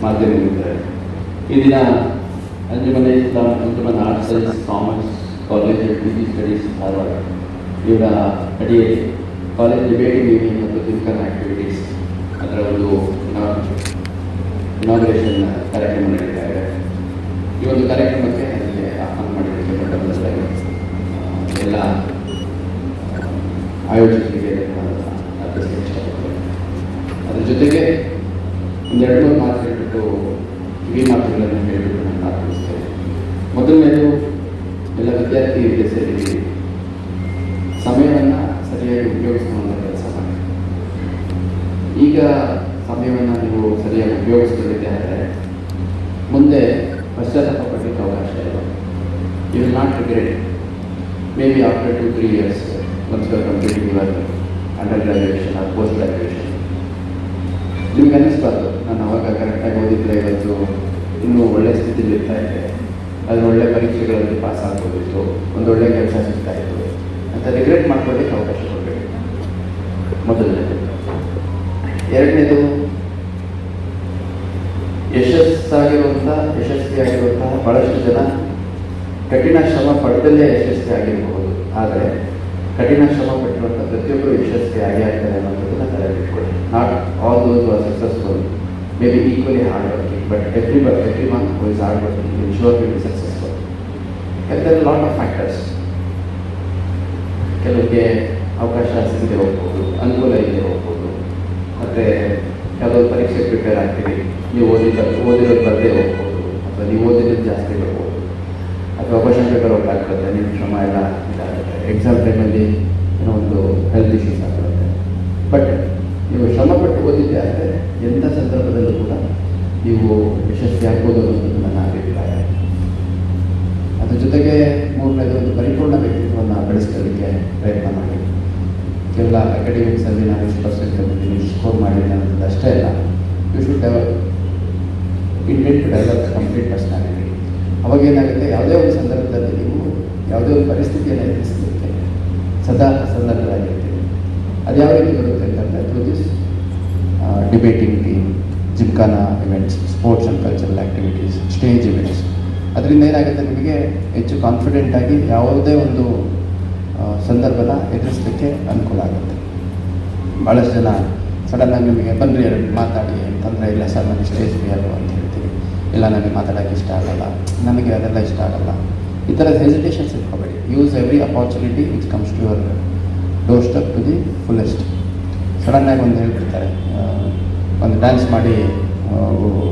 ಮಾಧ್ಯಮ ಮಿತ್ರರೇ, ಈ ದಿನ Anjuman Islam Anjuman arts science commerce college PG studies Dharwad ಇವರ ಅಡಿಯಲ್ಲಿ ಕಾಲೇಜ್ ಡಿಬೇಟಿಂಗ್ ಈವ್ನಿಂಗ್ ಮತ್ತು ಜಿಮ್ಖಾನ ಆ್ಯಕ್ಟಿವಿಟೀಸ್ ಅದರ ಒಂದು ಇನಾಗ್ರೇಷನ್ ಕಾರ್ಯಕ್ರಮ ನಡೀತಾ ಇದೆ. ಈ ಒಂದು ಕಾರ್ಯಕ್ರಮಕ್ಕೆ ನನಗೆ ಆಹ್ವಾನ ಮಾಡಿದ್ದಕ್ಕೆ ಮೊದಲನೇದಾಗಿ ಎಲ್ಲ ಆಯೋಜಕರಿಗೆ ಅರ್ಪಿಸಲಿಕ್ಕೆ ಇಷ್ಟಪಡ್ತೇನೆ. ಅದರ ಜೊತೆಗೆ ಒಂದೆರಡು ಮೂರು ಮಾತು ಹೇಳಿಬಿಟ್ಟು ಕಿವಿ ಮಾತುಗಳನ್ನು ಹೇಳಿಬಿಟ್ಟು ನಾನು ಪ್ರಾರಂಭಿಸ್ತೇನೆ. ಮೊದಲನೇದು, ಎಲ್ಲ ವಿದ್ಯಾರ್ಥಿಗಳಿಗೆ ಸೇರಿ ಸಮಯವನ್ನು ಸರಿಯಾಗಿ ಉಪಯೋಗಿಸುವಂಥ ಕೆಲಸ ಮಾಡಿ. ಈಗ ಸಮಯವನ್ನು ನೀವು ಸರಿಯಾಗಿ ಉಪಯೋಗಿಸ್ಕೊಳ್ಳಿಕ್ಕೆ ಆದರೆ ಮುಂದೆ ಪಶ್ಚಾತ್ತಾಪ ಪಡಲಿಕ್ಕೆ ಅವಕಾಶ ಇಲ್ಲ. You will not regret maybe after 2-3 years once you are completing your under graduation or post graduation. ನಿಮ್ಗೆ ಅನ್ನಿಸ್ಬಾರ್ದು ನಾನು ಅವಾಗ ಕರೆಕ್ಟಾಗಿ ಓದಿದ್ರೆ ಇವತ್ತು ಇನ್ನೂ ಒಳ್ಳೆಯ ಸ್ಥಿತಿಲಿ ಇರ್ತಾ ಇದೆ, ಅದು ಒಳ್ಳೆಯ ಪರೀಕ್ಷೆಗಳಲ್ಲಿ ಪಾಸ್ ಆಗ್ಬೋದಿತ್ತು, ಒಂದು ಒಳ್ಳೆಯ ಕೆಲಸ ಸಿಗ್ತಾ ಇತ್ತು ಅಂತ ರಿಗ್ರೆಟ್ ಮಾಡ್ಕೊಳ್ಳಿಕ್ಕೆ ಅವಕಾಶ ಕೊಡಬೇಕು. ಮೊದಲನೇದು. ಎರಡನೇದು, ಯಶಸ್ವಿಯಾಗಿರುವಂತಹ ಭಾಳಷ್ಟು ಜನ ಕಠಿಣ ಶ್ರಮ ಪಡೆದಲ್ಲೇ ಯಶಸ್ವಿಯಾಗಿರಬಹುದು. ಆದರೆ ಕಠಿಣ ಶ್ರಮ ಪಟ್ಟಿರುವಂಥ ಪ್ರತಿಯೊಬ್ಬರು ಯಶಸ್ವಿಯಾಗಿ ಆಗ್ತಾರೆ ಅನ್ನೋದನ್ನು ತಲೆಬಿಟ್ಕೊಳ್ಳಿ. Not all those are successful may be equally hard working, but everyone who is hard working will sure will be successful. There are lot of factors. ಕೆಲವರಿಗೆ ಅವಕಾಶ ಸಿಗದೆ ಹೋಗ್ಬೋದು, ಅನುಕೂಲ ಇಲ್ಲದೆ ಹೋಗ್ಬೋದು, ಮತ್ತು ಯಾವುದೋ ಪರೀಕ್ಷೆ ಪ್ರಿಪೇರ್ ಆಗ್ತೀವಿ, ನೀವು ಓದಿರೋದು ಬರದೇ ಹೋಗ್ಬೋದು, ಅಥವಾ ನೀವು ಓದಿರೋದು ಜಾಸ್ತಿ ಬರ್ಬೋದು, ಅಥವಾ ಕ್ವಶನ್ ಪೇಪರ್ ಹೋಗ್ಲಾಗ್ತದೆ, ನಿಮ್ಮ ಶ್ರಮ ಎಲ್ಲ ಇದಾಗುತ್ತೆ. ಎಕ್ಸಾಮ್ ಟೈಮಲ್ಲಿ ಏನೋ ಒಂದು ಹೆಲ್ತ್ ಇಶ್ಯೂಸ್ ಆಗಿರುತ್ತೆ. ಬಟ್ ನೀವು ಶ್ರಮಪಟ್ಟು ಓದಿದ್ದೆ ಆದರೆ ಎಂಥ ಸಂದರ್ಭದಲ್ಲೂ ಕೂಡ ನೀವು ಯಶಸ್ವಿ ಆಗ್ಬೋದು ಅನ್ನೋದು ನನ್ನ ಅಭಿಪ್ರಾಯ. ಅದ್ರ ಜೊತೆಗೆ ಮೂರನೇದು, ಒಂದು ಪರಿಪೂರ್ಣ ವ್ಯಕ್ತಿತ್ವವನ್ನು ಬೆಳೆಸ್ಕೊಳ್ಳಿಕ್ಕೆ ಪ್ರಯತ್ನ ಮಾಡಿ. ಕೇವಲ ಅಕಾಡೆಮಿಕ್ಸಲ್ಲಿ ನಾನು ಇಷ್ಟು ಪರ್ಸೆಂಟ್ ಬಂದಿದ್ದೀನಿ, ಸ್ಕೋರ್ ಮಾಡಿದ್ದೀನಿ ಅನ್ನೋದು ಅಷ್ಟೇ ಇಲ್ಲ. You should develop intent to develop complete personality. ಅವಾಗೇನಾಗುತ್ತೆ, ಯಾವುದೇ ಒಂದು ಸಂದರ್ಭದಲ್ಲಿ ನೀವು ಯಾವುದೇ ಒಂದು ಪರಿಸ್ಥಿತಿಯನ್ನು ಎದುರಿಸಲಿಕ್ಕೆ ಸದಾ ಸನ್ನದ್ಧರಾಗಿರ್ತೀವಿ. ಅದು ಯಾವ ರೀತಿ ಬರುತ್ತೆ ಅಂತಂದರೆ through this debating team, gymkhana events, sports and cultural activities, stage events. ಅದರಿಂದ ಏನಾಗುತ್ತೆ, ನಿಮಗೆ ಹೆಚ್ಚು ಕಾನ್ಫಿಡೆಂಟಾಗಿ ಯಾವುದೇ ಒಂದು ಸಂದರ್ಭನ ಎದುರಿಸಲಿಕ್ಕೆ ಅನುಕೂಲ ಆಗುತ್ತೆ. ಭಾಳಷ್ಟು ಜನ ಸಡನ್ನಾಗಿ ನಿಮಗೆ ಬನ್ನಿರಿ ಮಾತಾಡಿ ಅಂತಂದರೆ, ಇಲ್ಲ ಸರ್ ನನಗೆ ಸ್ಟೇಜ್ ಫಿಯರು ಅಂತ ಹೇಳ್ತೀವಿ, ಇಲ್ಲ ನನಗೆ ಮಾತಾಡೋಕ್ಕೆ ಇಷ್ಟ ಆಗಲ್ಲ, ನನಗೆ ಅದೆಲ್ಲ ಇಷ್ಟ ಆಗಲ್ಲ. ಈ ಥರ ಹೆಸಿಟೇಷನ್ಸ್ ಇಟ್ಕೋಬೇಡಿ. Use every opportunity which comes to your door step to the fullest. ಸಡನ್ನಾಗಿ ಒಂದು ಹೇಳ್ಬಿಡ್ತಾರೆ, ಒಂದು ಡ್ಯಾನ್ಸ್ ಮಾಡಿ,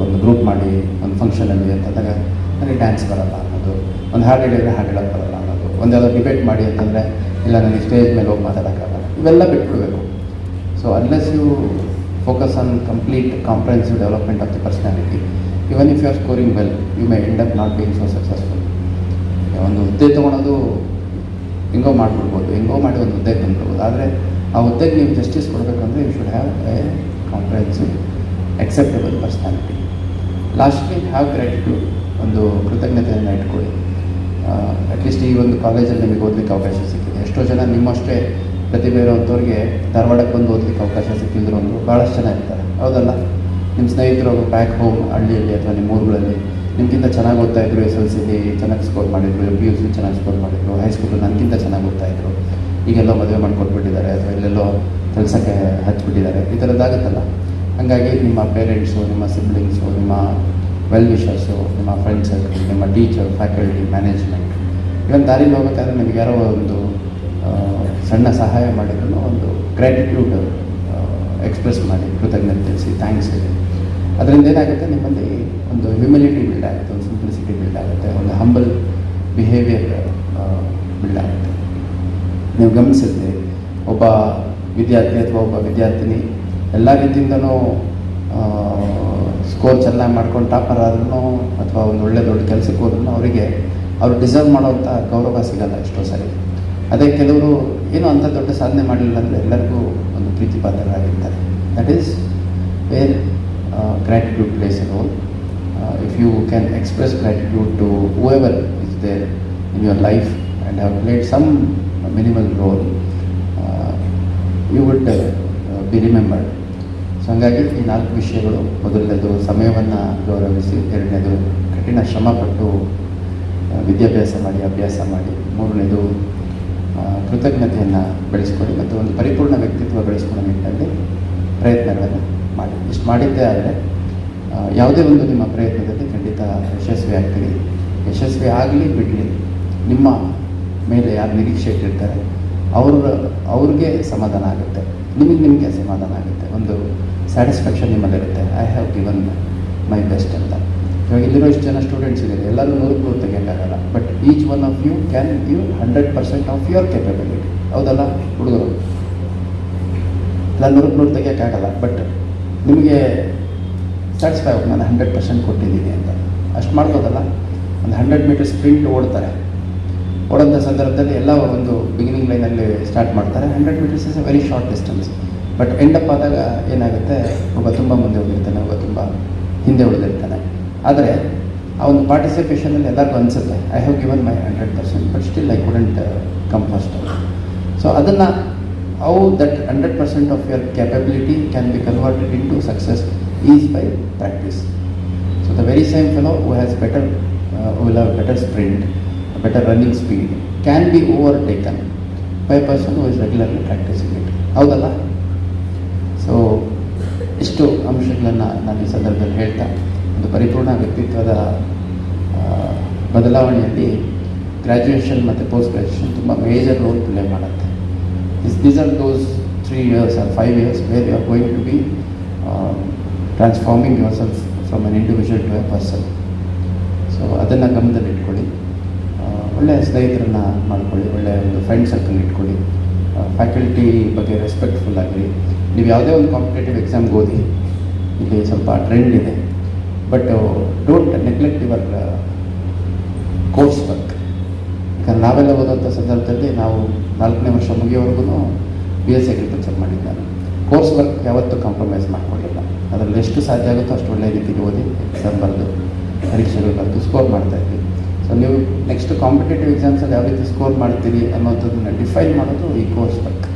ಒಂದು ಗ್ರೂಪ್ ಮಾಡಿ ಒಂದು ಫಂಕ್ಷನಲ್ಲಿ ಅಂತಂದಾಗ ನನಗೆ ಡ್ಯಾನ್ಸ್ ಬರೋಲ್ಲ ಅನ್ನೋದು, ಒಂದು ಹಾಡು ಹೇಳಿದರೆ ಹಾಡು ಹೇಳೋಕ್ಕೆ ಬರೋಲ್ಲ ಅನ್ನೋದು, ಒಂದು ಯಾವುದೋ ಡಿಬೇಟ್ ಮಾಡಿ ಅಂತಂದರೆ ಇಲ್ಲ ನನಗೆ ಸ್ಟೇಜ್ ಮೇಲೆ ಹೋಗಿ ಮಾತಾಡೋಕ್ಕಾಗಲ್ಲ, ಇವೆಲ್ಲ ಬಿಟ್ಬಿಡಬೇಕು. So unless you focus on complete comprehensive development of the personality, even if you are scoring well, you may end up not being so successful. ಒಂದು ಹುದ್ದೆ ತೊಗೊಳೋದು ಹೆಂಗೋ ಮಾಡಿಬಿಡ್ಬೋದು, ಹೆಂಗೋ ಮಾಡಿ ಒಂದು ಹುದ್ದೆಗೆ ತಂದ್ಬಿಡ್ಬೋದು. ಆದರೆ ಆ ಹುದ್ದೆಗೆ ನೀವು ಜಸ್ಟಿಸ್ ಕೊಡಬೇಕಂದ್ರೆ you should have a comprehensive acceptable personality. Lastly have gratitude, ಒಂದು ಕೃತಜ್ಞತೆಯನ್ನು ಇಟ್ಕೊಳ್ಳಿ. ಅಟ್ಲೀಸ್ಟ್ ಈ ಒಂದು ಕಾಲೇಜಲ್ಲಿ ನಿಮಗೆ ಓದಲಿಕ್ಕೆ ಅವಕಾಶ ಸಿಕ್ಕಿದೆ. ಎಷ್ಟೋ ಜನ ನಿಮ್ಮಷ್ಟೇ ಪ್ರತಿಭೆ ಇರೋಂಥವ್ರಿಗೆ ಧಾರವಾಡಕ್ಕೆ ಬಂದು ಓದಲಿಕ್ಕೆ ಅವಕಾಶ ಸಿಕ್ಕಿದ್ರು ಒಂದು ಭಾಳಷ್ಟು ಜನ ಇರ್ತಾರೆ, ಹೌದಲ್ಲ? ನಿಮ್ಮ ಸ್ನೇಹಿತರು ಬ್ಯಾಕ್ ಹೋಮ್ ಹಳ್ಳಿಯಲ್ಲಿ ಅಥವಾ ನಿಮ್ಮ ಊರುಗಳಲ್ಲಿ ನಿಮಗಿಂತ ಚೆನ್ನಾಗಿ ಓದ್ತಾಯಿದ್ರು, SLC ಚೆನ್ನಾಗಿ ಸ್ಕೋರ್ ಮಾಡಿದ್ರು, PUC ಚೆನ್ನಾಗಿ ಸ್ಕೋರ್ ಮಾಡಿದ್ರು, ಹೈಸ್ಕೂಲು ನನಗಿಂತ ಚೆನ್ನಾಗಿ ಓದ್ತಾಯಿದ್ರು, ಈಗೆಲ್ಲೋ ಮದುವೆ ಮಾಡಿಕೊಟ್ಬಿಟ್ಟಿದ್ದಾರೆ ಅಥವಾ ಎಲ್ಲೆಲ್ಲೋ ಕೆಲಸಕ್ಕೆ ಹಚ್ಚಿಬಿಟ್ಟಿದ್ದಾರೆ, ಈ ಥರದ್ದಾಗುತ್ತಲ್ಲ. ಹಾಗಾಗಿ ನಿಮ್ಮ ಪೇರೆಂಟ್ಸು, ನಿಮ್ಮ ಸಿಬ್ಲಿಂಗ್ಸು, ನಿಮ್ಮ ವೆಲ್ ವಿಷರ್ಸು, ನಿಮ್ಮ ಫ್ರೆಂಡ್ ಸರ್ಕಲ್, ನಿಮ್ಮ ಟೀಚರ್, ಫ್ಯಾಕಲ್ಟಿ, ಮ್ಯಾನೇಜ್ಮೆಂಟ್, ಇವನ್ ದಾರಿಲಿ ಹೋಗ್ಬೇಕಾದ್ರೆ ನಿಮಗೆ ಯಾರೋ ಒಂದು ಸಣ್ಣ ಸಹಾಯ ಮಾಡಿದ್ರು ಒಂದು ಗ್ರ್ಯಾಟಿಟ್ಯೂಡ್ ಎಕ್ಸ್ಪ್ರೆಸ್ ಮಾಡಿ, ಕೃತಜ್ಞತೆ ತಿಳಿಸಿ, ಥ್ಯಾಂಕ್ಸ್ ಹೇಳಿ. ಅದರಿಂದ ಏನಾಗುತ್ತೆ, ನಿಮ್ಮಲ್ಲಿ ಒಂದು ಹ್ಯೂಮಿಲಿಟಿ ಬಿಲ್ಡ್ ಆಗುತ್ತೆ, ಒಂದು ಸಿಂಪ್ಲಿಸಿಟಿ ಬಿಲ್ಡ್ ಆಗುತ್ತೆ, ಒಂದು ಹಂಬಲ್ ಬಿಹೇವಿಯರ್ ಬಿಲ್ಡ್ ಆಗುತ್ತೆ. ನೀವು ಗಮನಿಸಿದ್ರೆ ಒಬ್ಬ ವಿದ್ಯಾರ್ಥಿ ಅಥವಾ ಒಬ್ಬ ವಿದ್ಯಾರ್ಥಿನಿ ಎಲ್ಲ ರೀತಿಯಿಂದನೂ ಸ್ಕೋರ್ ಚೆನ್ನಾಗಿ ಮಾಡ್ಕೊಂಡು ಟಾಪರ್ ಆದ್ರೂ ಅಥವಾ ಒಂದು ಒಳ್ಳೆ ದೊಡ್ಡ ಕೆಲಸಕ್ಕೆ ಹೋದ್ರೂ ಅವರಿಗೆ ಅವರು ಡಿಸರ್ವ್ ಮಾಡೋವಂಥ ಗೌರವ ಸಿಗಲ್ಲ ಎಷ್ಟೋ ಸರಿ. ಅದೇ ಕೆಲವರು ಏನೋ ಅಂಥ ದೊಡ್ಡ ಸಾಧನೆ ಮಾಡಲಿಲ್ಲ ಅಂದರೆ ಎಲ್ಲರಿಗೂ ಒಂದು ಪ್ರೀತಿ ಪಾತ್ರರಾಗಿರ್ತಾರೆ. That is where gratitude plays a role. If you can express gratitude to whoever is there in your life and have played some minimal role, you would be remembered. So ಹಾಗಾಗಿ ಈ 4 ವಿಷಯಗಳು, ಮೊದಲನೇದು ಸಮಯವನ್ನು ಗೌರವಿಸಿ, ಎರಡನೇದು ಕಠಿಣ ಶ್ರಮಪಟ್ಟು ವಿದ್ಯಾಭ್ಯಾಸ ಮಾಡಿ, ಅಭ್ಯಾಸ ಮಾಡಿ, ಮೂರನೇದು ಕೃತಜ್ಞತೆಯನ್ನು ಬೆಳೆಸ್ಕೊಳ್ಳಿ ಮತ್ತು ಒಂದು ಪರಿಪೂರ್ಣ ವ್ಯಕ್ತಿತ್ವ ಬೆಳೆಸ್ಕೊಳ್ಳೋ ನಿಟ್ಟಿನಲ್ಲಿ ಪ್ರಯತ್ನಗಳನ್ನು ಮಾಡಿ. ಇಷ್ಟು ಮಾಡಿದ್ದೇ ಆದರೆ ಯಾವುದೇ ಒಂದು ನಿಮ್ಮ ಪ್ರಯತ್ನದಲ್ಲಿ ಖಂಡಿತ ಯಶಸ್ವಿ ಆಗ್ತೀರಿ. ಯಶಸ್ವಿ ಆಗಲಿ ಬಿಡಲಿ, ನಿಮ್ಮ ಮೇಲೆ ಯಾರು ನಿರೀಕ್ಷೆ ಇಟ್ಟಿರ್ತಾರೆ ಅವ್ರಿಗೆ ಸಮಾಧಾನ ಆಗುತ್ತೆ, ನಿಮಗೆ ಸಮಾಧಾನ ಆಗುತ್ತೆ, ಒಂದು ಸ್ಯಾಟಿಸ್ಫ್ಯಾಕ್ಷನ್ ನಿಮ್ಮಲ್ಲಿರುತ್ತೆ. I have given my best ಅಂತ. ಇವಾಗ ಇಲ್ಲಿರೋ ಇಷ್ಟು ಜನ ಸ್ಟೂಡೆಂಟ್ಸ್ ಇದ್ದಾರೆ, ಎಲ್ಲರೂ 100% ತೆಗಿಯೋಕ್ಕಾಗಲ್ಲ. But each one of you can give 100% of your capability. ಹೌದಲ್ಲ ಹುಡುಗರು? ಎಲ್ಲ 100% ತೆಗಿಯೋಕ್ಕಾಗಲ್ಲ, ಬಟ್ ನಿಮಗೆ ಸ್ಯಾಟಿಸ್ಫೈ ಆಗುತ್ತೆ, ನಾನು 100% ಕೊಟ್ಟಿದ್ದೀನಿ ಅಂತ. ಅಷ್ಟು ಮಾಡ್ಬೋದಲ್ಲ? ಒಂದು 100 ಮೀಟರ್ ಸ್ಪ್ರಿಂಟ್ ಓಡೋಂಥ ಸಂದರ್ಭದಲ್ಲಿ ಎಲ್ಲ ಒಂದು ಬಿಗಿನಿಂಗ್ ಲೈನಲ್ಲಿ ಸ್ಟಾರ್ಟ್ ಮಾಡ್ತಾರೆ. 100 meters is a very short distance. But end up ಆದಾಗ ಏನಾಗುತ್ತೆ, ಒಬ್ಬ ತುಂಬ ಮುಂದೆ ಹೋಗಿರ್ತಾನೆ, ಒಬ್ಬ ತುಂಬ ಹಿಂದೆ ಉಳಿದಿರ್ತಾನೆ. ಆದರೆ ಆ ಒಂದು ಪಾರ್ಟಿಸಿಪೇಷನಲ್ಲಿ ಎಲ್ಲರಿಗೂ ಅನಿಸುತ್ತೆ, I have given my 100%, but still I couldn't come first. So ಅದನ್ನು how that 100% of your capability can be converted into success is by practice. So the very same fellow who has better will have better sprint, better running speed can be overtaken by a person who is regularly practicing it. ಹೌದಲ್ಲ? So ಇಷ್ಟು ಅಂಶಗಳನ್ನು ನಾನು ಈ ಸಂದರ್ಭದಲ್ಲಿ ಹೇಳ್ತಾ, ಒಂದು ಪರಿಪೂರ್ಣ ವ್ಯಕ್ತಿತ್ವದ ಬದಲಾವಣೆಯಲ್ಲಿ ಗ್ರ್ಯಾಜುಯೇಷನ್ ಮತ್ತು ಪೋಸ್ಟ್ ಗ್ರ್ಯಾಜುಯೇಷನ್ ತುಂಬ ಮೇಜರ್ ರೋಲ್ ಪ್ಲೇ ಮಾಡುತ್ತೆ. These are those 3 years or 5 years where you are going to be transforming yourself from an individual to a person. So ಅದನ್ನು ಗಮನದಲ್ಲಿ ಇಟ್ಕೊಳ್ಳಿ. ಒಳ್ಳೆಯ ಸ್ನೇಹಿತರನ್ನ ಮಾಡ್ಕೊಳ್ಳಿ, ಒಳ್ಳೆಯ ಒಂದು ಫ್ರೆಂಡ್ ಸರ್ಕಲ್ ಇಟ್ಕೊಳ್ಳಿ, ಫ್ಯಾಕಲ್ಟಿ ಬಗ್ಗೆ ರೆಸ್ಪೆಕ್ಟ್ಫುಲ್ ಆಗಿರಿ. ನೀವು ಯಾವುದೇ ಒಂದು ಕಾಂಪಿಟೇಟಿವ್ ಎಕ್ಸಾಮ್ಗೆ ಓದಿ, ಇಲ್ಲಿ ಸ್ವಲ್ಪ ಟ್ರೆಂಡ್ ಇದೆ, but don't neglect your course work. ಯಾಕಂದ್ರೆ ನಾವೆಲ್ಲ ಓದೋಂಥ ಸಂದರ್ಭದಲ್ಲಿ ನಾವು 4ನೇ ವರ್ಷ ಮುಗಿಯೋವರೆಗೂ BSc ಅಗ್ರಿಕಲ್ಚರ್ ಮಾಡಿದ್ದಾನೆ. ಕೋರ್ಸ್ ವರ್ಕ್ ಯಾವತ್ತೂ ಕಾಂಪ್ರಮೈಸ್ ಮಾಡ್ಕೊಳ್ಳಿಲ್ಲ. ಅದರಲ್ಲಿ ಎಷ್ಟು ಸಾಧ್ಯ ಆಗುತ್ತೋ ಅಷ್ಟು ಒಳ್ಳೆಯ ರೀತಿಗೆ ಓದಿ, ಎಕ್ಸಾಮ್ ಬರೆದು, ಪರೀಕ್ಷೆಗಳು ಬರೆದು ಸ್ಕೋರ್ ಮಾಡ್ತಾಯಿದ್ವಿ. ಸೊ ನೀವು ನೆಕ್ಸ್ಟ್ ಕಾಂಪಿಟೇಟಿವ್ ಎಕ್ಸಾಮ್ಸಲ್ಲಿ ಯಾವ ರೀತಿ ಸ್ಕೋರ್ ಮಾಡ್ತೀರಿ ಅನ್ನೋಂಥದ್ದನ್ನು ಡಿಫೈನ್ ಮಾಡೋದು ಈ ಕೋರ್ಸ್ ವರ್ಕ್.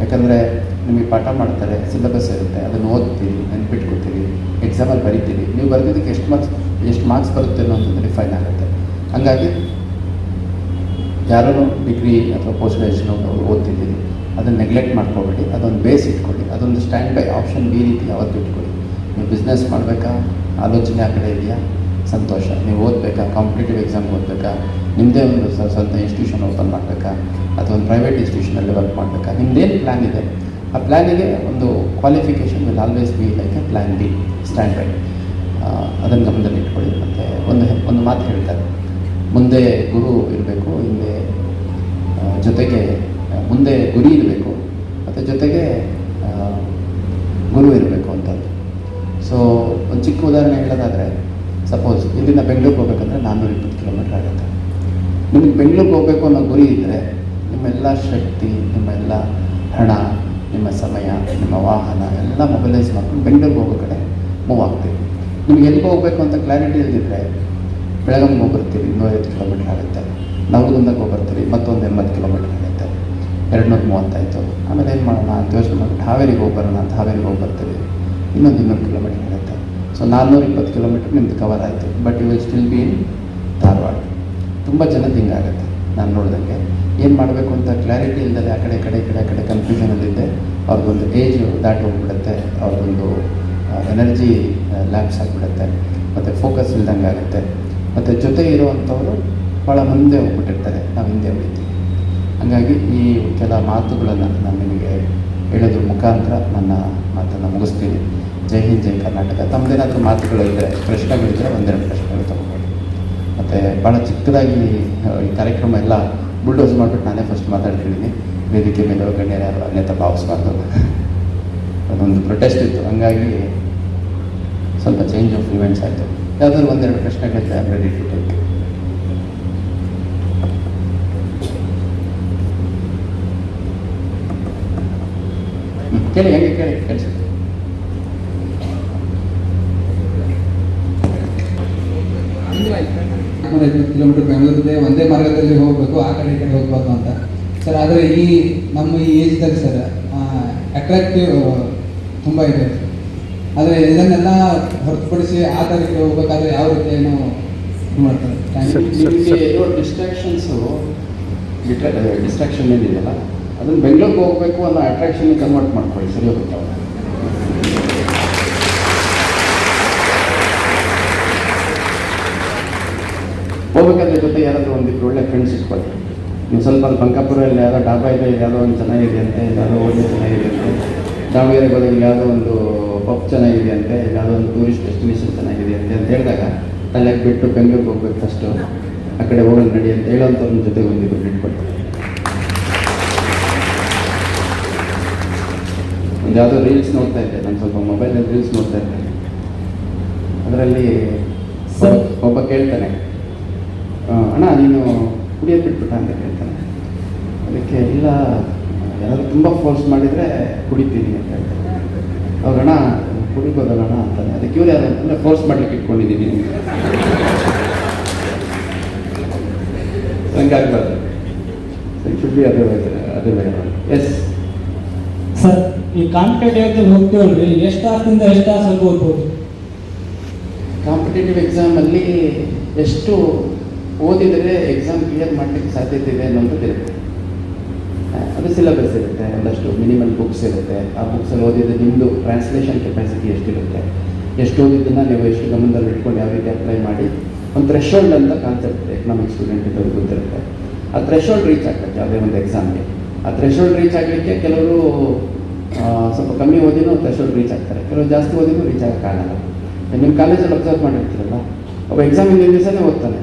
ಯಾಕಂದರೆ ನಿಮಗೆ ಪಾಠ ಮಾಡ್ತಾರೆ, ಸಿಲೆಬಸ್ ಇರುತ್ತೆ, ಅದನ್ನು ಓದ್ತೀರಿ, ನೆನ್ಪಿಟ್ಕೊತೀರಿ, ಎಕ್ಸಾಮಲ್ಲಿ ಬರೀತೀರಿ. ನೀವು ಬರೆದಿದ್ದಕ್ಕೆ ಎಷ್ಟು ಮಾರ್ಕ್ಸ್ ಬರುತ್ತೆ ಅನ್ನೋಂಥದ್ದು ಡಿಫೈನ್ ಆಗುತ್ತೆ. ಹಾಗಾಗಿ ಯಾರೂ ಡಿಗ್ರಿ ಅಥವಾ ಪೋಸ್ಟ್ ಗ್ರ್ಯಾಜುಯೇಷನ್ ಓದ್ತಿದ್ದೀರಿ, ಅದನ್ನು ನೆಗ್ಲೆಕ್ಟ್ ಮಾಡ್ಕೋಬೇಡಿ. ಅದೊಂದು ಬೇಸ್ ಇಟ್ಕೊಳ್ಳಿ, ಅದೊಂದು ಸ್ಟ್ಯಾಂಡ್ ಬೈ ಆಪ್ಷನ್ ಬಿ ರೀತಿ ಯಾವತ್ತು ಇಟ್ಕೊಳ್ಳಿ. ನೀವು ಬಿಸ್ನೆಸ್ ಮಾಡಬೇಕಾ, ಆಲೋಚನೆ ಆ ಕಡೆ ಇದೆಯಾ, ಸಂತೋಷ. ನೀವು ಓದಬೇಕಾ, ಕಾಂಪಿಟೇಟಿವ್ ಎಕ್ಸಾಮ್ ಓದಬೇಕಾ, ನಿಮ್ಮದೇ ಒಂದು ಸ್ವಂತ ಇನ್ಸ್ಟಿಟ್ಯೂಷನ್ ಓಪನ್ ಮಾಡಬೇಕಾ, ಅಥವಾ ಒಂದು ಪ್ರೈವೇಟ್ ಇನ್ಸ್ಟಿಟ್ಯೂಷನಲ್ಲಿ ವರ್ಕ್ ಮಾಡಬೇಕಾ, ನಿಮ್ಮದೇನು ಪ್ಲ್ಯಾನ್ ಇದೆ ಆ ಪ್ಲ್ಯಾನಿಗೆ ಒಂದು qualification will always be like A plan B, stand by. ಅದನ್ನು ಗಮನದಲ್ಲಿ ಇಟ್ಕೊಳ್ಳಿ. ಮತ್ತು ಒಂದು ಮಾತು ಹೇಳ್ತಾರೆ, ಮುಂದೆ ಗುರು ಇರಬೇಕು, ಹಿಂದೆ ಜೊತೆಗೆ ಮುಂದೆ ಗುರಿ ಇರಬೇಕು ಮತ್ತು ಜೊತೆಗೆ ಗುರು ಇರಬೇಕು ಅಂತಂದು. ಸೊ ಒಂದು ಚಿಕ್ಕ ಉದಾಹರಣೆ ಹೇಳೋದಾದರೆ, ಸಪೋಸ್ ಇಲ್ಲಿಂದ ಬೆಂಗಳೂರಿಗೆ ಹೋಗ್ಬೇಕಂದ್ರೆ 420 ಕಿಲೋಮೀಟ್ರ್ ಆಗುತ್ತೆ. ನಿಮಗೆ ಬೆಂಗಳೂರಿಗೆ ಹೋಗಬೇಕು ಅನ್ನೋ ಗುರಿ ಇದ್ದರೆ ನಿಮ್ಮೆಲ್ಲ ಶಕ್ತಿ, ನಿಮ್ಮೆಲ್ಲ ಹಣ, ನಿಮ್ಮ ಸಮಯ, ನಿಮ್ಮ ವಾಹನ ಎಲ್ಲ ಮೊಬೈಲೈಸ್ ಮಾಡ್ಕೊಂಡು ಬೆಂಗಳೂರಿಗೆ ಹೋಗೋ ಕಡೆ ಮೂವ್ ಆಗ್ತೀವಿ. ನಿಮ್ಗೆ ಎಲ್ಲಿಗೆ ಹೋಗಬೇಕು ಅಂತ ಕ್ಲಾರಿಟಿ ಇಲ್ದಿದ್ರೆ ಬೆಳಗಾವಿಗೆ ಹೋಗ್ಬರ್ತೀರಿ, 250 ಕಿಲೋಮೀಟ್ರ್ ಆಗುತ್ತೆ. ನವಲಗುಂದಕ್ಕೆ ಹೋಗ್ಬರ್ತೀರಿ, ಮತ್ತೊಂದು 80 ಕಿಲೋಮೀಟ್ರ್ ಆಗುತ್ತೆ, 230 ಆಯಿತು. ಆಮೇಲೆ ಏನು ಮಾಡೋಣ ಅಂತ ಯೋಚನೆ ಮಾಡಿಬಿಟ್ಟು ಹಾವೇರಿಗೆ ಹೋಗ್ಬರೋಣ ಅಂತ ಹಾವೇರಿಗೆ ಹೋಗ್ಬರ್ತೀರಿ, ಇನ್ನೊಂದು 200 ಕಿಲೋಮೀಟ್ರ್ ಆಗುತ್ತೆ. ಸೊ 420 ಕಿಲೋಮೀಟ್ರ್ ನಿಮ್ದು ಕವರ್ ಆಯಿತು. But you will still be in Dharwad. ತುಂಬ ಜನದ್ದು ಹಿಂಗಾಗುತ್ತೆ. ನಾನು ನೋಡಿದಂಗೆ ಏನು ಮಾಡಬೇಕು ಅಂತ ಕ್ಲಾರಿಟಿ ಇಲ್ಲದೆ ಆ ಕಡೆ ಕನ್ಫ್ಯೂಷನಲ್ಲಿದ್ದೆ, ಅವ್ರಿಗೊಂದು ಏಜ್ ದಾಟಿ ಹೋಗ್ಬಿಡುತ್ತೆ, ಅವ್ರಿಗೊಂದು ಎನರ್ಜಿ ಲ್ಯಾಪ್ಸ್ ಆಗಿಬಿಡುತ್ತೆ, ಮತ್ತು ಫೋಕಸ್ ಇಲ್ದಂಗೆ ಆಗುತ್ತೆ. ಮತ್ತು ಜೊತೆ ಇರುವಂಥವರು ಭಾಳ ಮುಂದೆ ಹೋಗ್ಬಿಟ್ಟಿರ್ತಾರೆ, ನಾವು ಹಿಂದೆ ಉಳಿತೀವಿ. ಹಾಗಾಗಿ ಈ ಕೆಲ ಮಾತುಗಳನ್ನು ನಾನು ನಿಮಗೆ ಹೇಳೋದ್ರ ಮುಖಾಂತರ ನನ್ನ ಮಾತನ್ನು ಮುಗಿಸ್ತೀನಿ. ಜೈ ಹಿಂದ್, ಜೈ ಕರ್ನಾಟಕ. ತಮ್ಮದೇನಾದರೂ ಮಾತುಗಳಿದ್ದರೆ, ಪ್ರಶ್ನೆಗಳಿದ್ದರೆ 1-2 ಪ್ರಶ್ನೆಗಳು ತಗೊಳ್ಳಿ. ಮತ್ತು ಭಾಳ ಚಿಕ್ಕದಾಗಿ ಈ ಕಾರ್ಯಕ್ರಮ ಎಲ್ಲ ಬುಲ್ಡೋಸ್ ಮಾಡಿಬಿಟ್ಟು ನಾನೇ ಫಸ್ಟ್ ಮಾತಾಡ್ತಿದ್ದೀನಿ. ವೇದಿಕೆ ಮೇಲೆ ಗಣ್ಯರು ಯಾರು ಅನ್ಯತಾ ಭಾವಿಸ್ಬಾರ್ದು. ಅದೊಂದು ಪ್ರೊಟೆಸ್ಟ್ ಇತ್ತು, ಹಂಗಾಗಿ ಸ್ವಲ್ಪ ಚೇಂಜ್ ಆಫ್ ಇವೆಂಟ್ಸ್ ಆಯಿತು. ಯಾವುದಾದ್ರು 1-2 ಪ್ರಶ್ನೆಗಳಿದ್ದರೆ I am ready to take. ಕೇಳಿ, ಹೇಗೆ ಕೇಳಿ, ಕೇಳಿಸುತ್ತೆ. 450 ಕಿಲೋಮೀಟರ್ ಬೆಂಗಳೂರಿಗೆ ಒಂದೇ ಮಾರ್ಗದಲ್ಲಿ ಹೋಗಬೇಕು, ಆ ಕಡೆ ಈ ಕಡೆ ಹೋಗ್ಬಾರ್ದು ಅಂತ ಸರ್. ಆದರೆ ನಮ್ಮ ಈ ಏಜ್ದಲ್ಲಿ ಸರ್ ಅಟ್ರಾಕ್ಟಿವ್ ತುಂಬ ಇದೆ. ಆದರೆ ಇದನ್ನೆಲ್ಲ ಹೊರತುಪಡಿಸಿ ಆ ಥರಕ್ಕೆ ಹೋಗ್ಬೇಕಾದ್ರೆ ಯಾವ ರೀತಿ ಏನು ಇದು ಮಾಡ್ತಾರೆ? ನಿಮಗೆ ಇರೋ ಡಿಸ್ಟ್ರಾಕ್ಷನ್ಸು ಡಿಸ್ಟ್ರಾಕ್ಷನ್ ಏನಿದೆಯಲ್ಲ ಅದನ್ನು ಬೆಂಗಳೂರಿಗೆ ಹೋಗಬೇಕು ಅನ್ನೋ ಅಟ್ರಾಕ್ಷನ್ಗೆ ಕನ್ವರ್ಟ್ ಮಾಡ್ಕೊಳ್ಳಿ, ಸರಿ ಹೋಗುತ್ತೆ ಅವಾಗ. ಹೋಗ್ಬೇಕಾದ್ರೆ ಜೊತೆ ಯಾರಾದರೂ ಒಂದಿಬ್ಬರು ಒಳ್ಳೆ ಫ್ರೆಂಡ್ಸ್ ಇಟ್ಕೊಳ್ಳಿ. ನೀವು ಸ್ವಲ್ಪ ಅಲ್ಲಿ ಬಂಕಾಪುರಲ್ಲಿ ಯಾವುದೋ ಡಾಬಾ ಇದೆ, ಯಾವುದೋ ಒಂದು ಚೆನ್ನಾಗಿದೆ ಅಂತೆ, ಯಾವುದೋ ಹೋಟೆಲ್ ಚೆನ್ನಾಗಿದೆ ಅಂತೆ, ದಾವಣಗೆರೆಗೆ ಹೋದಾಗ ಯಾವುದೋ ಒಂದು ಪಬ್ ಚೆನ್ನಾಗಿದೆ ಅಂತೆ, ಯಾವುದೋ ಒಂದು ಟೂರಿಸ್ಟ್ ಡೆಸ್ಟಿನೇಷನ್ ಚೆನ್ನಾಗಿದೆ ಅಂತೆ ಅಂತ ಹೇಳಿದಾಗ ತಲೆಗೆ ಬಿಟ್ಟು ಬೆಂಗಳೂರಿಗೆ ಹೋಗ್ಬೇಕು ಫಸ್ಟು, ಆ ಕಡೆ ಹೋಗೋಣ ನಡಿ ಅಂತ ಹೇಳೋಂಥವ್ರ ಜೊತೆಗೆ ಒಂದಿಬ್ಬರು ಇಟ್ಕೊಳ್ತಾರೆ. ಒಂದು ಯಾವುದೋ ರೀಲ್ಸ್ ನೋಡ್ತಾ ಇದ್ದೆ, ನಾನು ಸ್ವಲ್ಪ ಮೊಬೈಲಲ್ಲಿ ರೀಲ್ಸ್ ನೋಡ್ತಾ ಇದ್ದೆ. ಅದರಲ್ಲಿ ಒಬ್ಬ ಕೇಳ್ತಾನೆ, ಅಣ್ಣ ನೀನು ಕುಡಿಯೋದು ಬಿಟ್ಬಿಟ್ಟ ಅಂತ ಕೇಳ್ತಾನೆ. ಅದಕ್ಕೆ ಇಲ್ಲ, ಯಾರಾದರೂ ತುಂಬ ಫೋರ್ಸ್ ಮಾಡಿದರೆ ಕುಡಿತೀನಿ ಅಂತ ಹೇಳ್ತಾರೆ. ಅವ್ರಣ್ಣ ಕುಡಿಬೋದಲ್ಲಣ್ಣ ಅಂತಾನೆ. ಅದಕ್ಕೆ ಇವ್ರು ಯಾರು ಅಂತಂದರೆ ಫೋರ್ಸ್ ಮಾಡ್ಲಿಕ್ಕೆ ಇಟ್ಕೊಂಡಿದ್ದೀನಿ ಹಂಗಾಗಬಾರ್ದು. ಶುಡ್ ಬಿ ಅದೇ ಎಸ್ ಸರ್, ಈ ಕಾಂಪಿಟೇಟಿವ್ ಹೋಗ್ತೀವಲ್ರಿ, ಎಷ್ಟು ತಾಸಿಂದ ಎಷ್ಟು ತಾಸು ಓದ್ಬೋದು? ಕಾಂಪಿಟೇಟಿವ್ ಎಕ್ಸಾಮಲ್ಲಿ ಎಷ್ಟು ಓದಿದರೆ ಎಕ್ಸಾಮ್ ಕ್ಲಿಯರ್ ಮಾಡಲಿಕ್ಕೆ ಸಾಧ್ಯತೆ ಇದೆ ಅನ್ನೋಂಥದ್ದು ಇರುತ್ತೆ. ಅದು ಸಿಲೆಬಸ್ ಇರುತ್ತೆ, ಒಂದಷ್ಟು ಮಿನಿಮಲ್ ಬುಕ್ಸ್ ಇರುತ್ತೆ. ಆ ಬುಕ್ಸಲ್ಲಿ ಓದಿದ್ರೆ ನಿಮ್ಮದು ಟ್ರಾನ್ಸ್ಲೇಷನ್ ಕೆಪಾಸಿಟಿ ಎಷ್ಟಿರುತ್ತೆ, ಎಷ್ಟು ಓದಿದ್ದನ್ನು ನೀವು ಎಷ್ಟು ಗಮನದಲ್ಲಿ ಇಟ್ಕೊಂಡು ಯಾವ ರೀತಿ ಅಪ್ಲೈ ಮಾಡಿ, ಒಂದು ಥ್ರೆಶೋಲ್ಡ್ ಅಂತ ಕಾನ್ಸೆಪ್ಟ್ ಎಕನಾಮಿಕ್ ಸ್ಟೂಡೆಂಟ್ ಇದ್ದವ್ರಿಗೆ ಗೊತ್ತಿರುತ್ತೆ. ಆ ಥ್ರೆಶೋಲ್ಡ್ ರೀಚ್ ಆಗ್ತದೆ ಯಾವುದೇ ಒಂದು ಎಕ್ಸಾಮ್ಗೆ. ಆ ಥ್ರೆಶೋಲ್ಡ್ ರೀಚ್ ಆಗಲಿಕ್ಕೆ ಕೆಲವರು ಸ್ವಲ್ಪ ಕಮ್ಮಿ ಓದಿನೂ ಥ್ರೆಶೋಲ್ಡ್ ರೀಚ್ ಆಗ್ತಾರೆ, ಕೆಲವರು ಜಾಸ್ತಿ ಓದಿನೂ ರೀಚ್ ಆಗೋಕ್ಕಾಗಲ್ಲ. ನಿಮ್ಮ ಕಾಲೇಜಲ್ಲಿ ಅಬ್ಸರ್ವ್ ಮಾಡಿರ್ತೀರಲ್ಲ, ಒಬ್ಬ ಎಕ್ಸಾಮ್ ಹಿಂದಿನ ದಿವಸನೇ ಓದ್ತಾನೆ,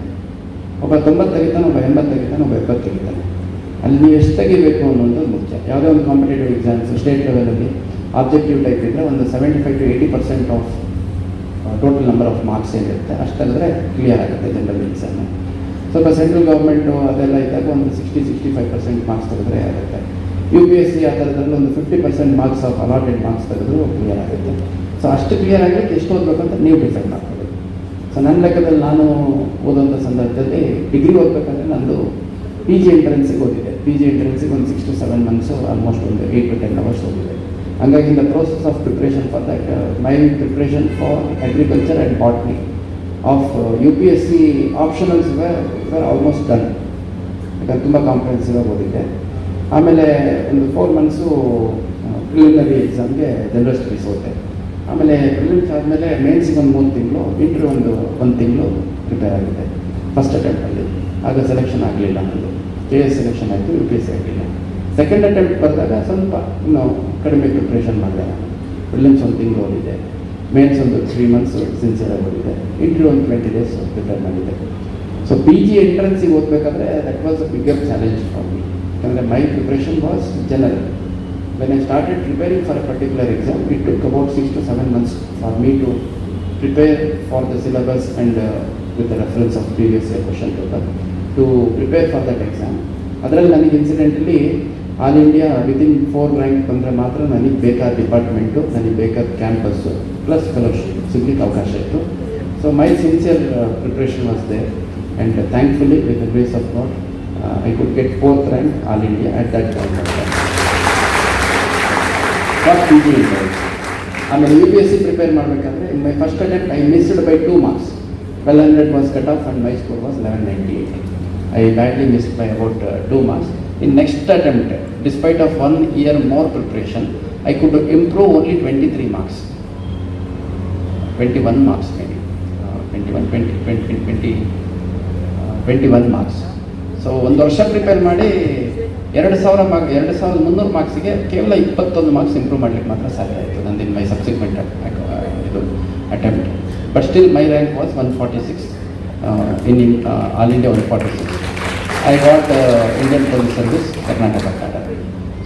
ಒಬ್ಬ 90 ತೆಗಿತಾನೆ, ಒಬ್ಬ 80 ತೆಗಿತಾನೆ, ಒಬ್ಬ 70 ತೆಗಿತಾನೆ. ಅಲ್ಲಿ ನೀವು ಎಷ್ಟು ತೆಗಿಬೇಕು ಅನ್ನೋದು ಮುಖ್ಯ. ಯಾವುದೇ ಒಂದು ಕಾಂಪಿಟೇಟಿವ್ ಎಕ್ಸಾಮ್ಸ್ ಸ್ಟೇಟ್ ಲೆವೆಲಲ್ಲಿ ಆಬ್ಜೆಕ್ಟಿವ್ ಟೈಪ್ ಇದ್ದರೆ ಒಂದು 75 to 80% of total number of marks ಏನಿರುತ್ತೆ ಅಷ್ಟು ತೆಗೆದ್ರೆ ಕ್ಲಿಯರ್ ಆಗುತ್ತೆ ಜನರಲ್ ಎಕ್ಸಾಮು. ಸ್ವಲ್ಪ ಸೆಂಟ್ರಲ್ ಗೌರ್ಮೆಂಟು ಅದೆಲ್ಲ ಇದ್ದಾಗ ಒಂದು 60-65% ಮಾರ್ಕ್ಸ್ ತೆಗೆದ್ರೆ ಆಗುತ್ತೆ. UPSC ಆ ಥರದ್ರಲ್ಲಿ ಒಂದು 50% ಮಾರ್ಕ್ಸ್ ಆಫ್ ಅಲಾಟೆಡ್ ಮಾರ್ಕ್ಸ್ ತೆಗೆದ್ರು ಕ್ಲಿಯರ್ ಆಗುತ್ತೆ. ಸೊ ಅಷ್ಟು ಕ್ಲಿಯರ್ ಆಗಲಿಕ್ಕೆ ಎಷ್ಟು ಓದಬೇಕಂತ ನೀವು ಡಿಸೈಡ್ ಮಾಡ್ಕೊಳ್ಳಿ. ಸೊ ನನ್ನ ಲೆಕ್ಕದಲ್ಲಿ ನಾನು ಓದೋಂಥ ಸಂದರ್ಭದಲ್ಲಿ ಡಿಗ್ರಿ ಓದಬೇಕಾದ್ರೆ ನಂದು PG ಎಂಟ್ರೆನ್ಸಿಗೆ ಓದಿದೆ. PG ಎಂಟ್ರೆನ್ಸಿಗೆ ಒಂದು 6 to 7 months, ಆಲ್ಮೋಸ್ಟ್ ಒಂದು 8 to 10 hours ಓದಿದೆ. ಹಂಗಾಗಿ the process of preparation for that, my preparation for agriculture and botany of UPSC optionals var almost done. ಯಾಕಂದ್ರೆ ತುಂಬ ಕಾಂಪ್ರಿಹೆನ್ಸಿವ್ ಆಗಿ ಓದಿದ್ದೆ. ಆಮೇಲೆ ಒಂದು 4 months ಪ್ರಿಲಿಮಿನರಿ ಎಕ್ಸಾಮ್ಗೆ ಜನರಲ್ ಸ್ಟಡೀಸ್ ಓದಿದೆ. ಆಮೇಲೆ ಪ್ರಿಲಿಮ್ಸ್ ಆದಮೇಲೆ ಮೇನ್ಸಿಗೆ ಒಂದು 3 ತಿಂಗಳು, ಇಂಟರ್ವ್ಯೂ ಒಂದು ತಿಂಗಳು ಪ್ರಿಪೇರ್ ಆಗಿದೆ ಫಸ್ಟ್ ಅಟೆಂಪ್ಟಲ್ಲಿ. ಆಗ ಸೆಲೆಕ್ಷನ್ ಆಗಲಿಲ್ಲ, ನನ್ನದು JS ಸೆಲೆಕ್ಷನ್ ಆಯಿತು, UPSC ಆಗಲಿಲ್ಲ. ಸೆಕೆಂಡ್ ಅಟೆಂಪ್ಟ್ ಬಂದಾಗ ಸ್ವಲ್ಪ ಇನ್ನೂ ಕಡಿಮೆ ಪ್ರಿಪ್ರೇಷನ್ ಮಾಡಿದೆ. ನಾನು ಪ್ರಿಲಿಮ್ಸ್ ಒಂದು ತಿಂಗಳು ಓದಿದೆ, ಮೇನ್ಸ್ ಒಂದು 3 months ಸಿನ್ಸಿಯರಾಗಿ ಓದಿದೆ, ಇಂಟರ್ವ್ಯೂ ಒಂದು 20 days ಪ್ರಿಪೇರ್ ಮಾಡಿದ್ದೆ. ಸೊ PG ಎಂಟ್ರೆನ್ಸಿಗೆ ಓದಬೇಕಾದ್ರೆ that was a bigger challenge for me. ಯಾಕಂದರೆ my preparation was general. When I started preparing for a particular exam, it took about 6 to 7 months for me to prepare for the syllabus and with the reference of previous year question paper to prepare for that exam. ಅದರಲ್ಲಿ ನನಗೆ incidentally all India within 4 rank ಬಂದರೆ ಮಾತ್ರ ನನಗೆ ಬೇಕಾದ department, ನನಗೆ ಬೇಕಾದ campus plus fellowship ಸಿಗಲಿಕ್ಕೆ ಅವಕಾಶ ಇತ್ತು. So my sincere preparation was there and thankfully with the grace of God I could get 4th rank all India at that point of time. For PG entrance. ಆಮೇಲೆ UPSC prepare ಮಾಡಬೇಕಾದ್ರೆ in my first attempt I missed by 2 marks. 1200 was cut off and my score was 1198. I badly missed by about 2 marks. In next attempt, despite of 1 year more preparation, I could improve only 23 marks. 21 marks maybe. 21 marks. So 1 ವರ್ಷ prepare ಮಾಡಿ 2300 ಮಾರ್ಕ್ಸಿಗೆ ಕೇವಲ 21 marks improve ಮಾಡಲಿಕ್ಕೆ ಮಾತ್ರ ಸಾಧ್ಯ ಆಯಿತು ನಂದು ಇನ್ ಮೈ subsequent ಇದು attempt. But still my rank was 146 in all India 146. I got Indian police service Karnataka cadre.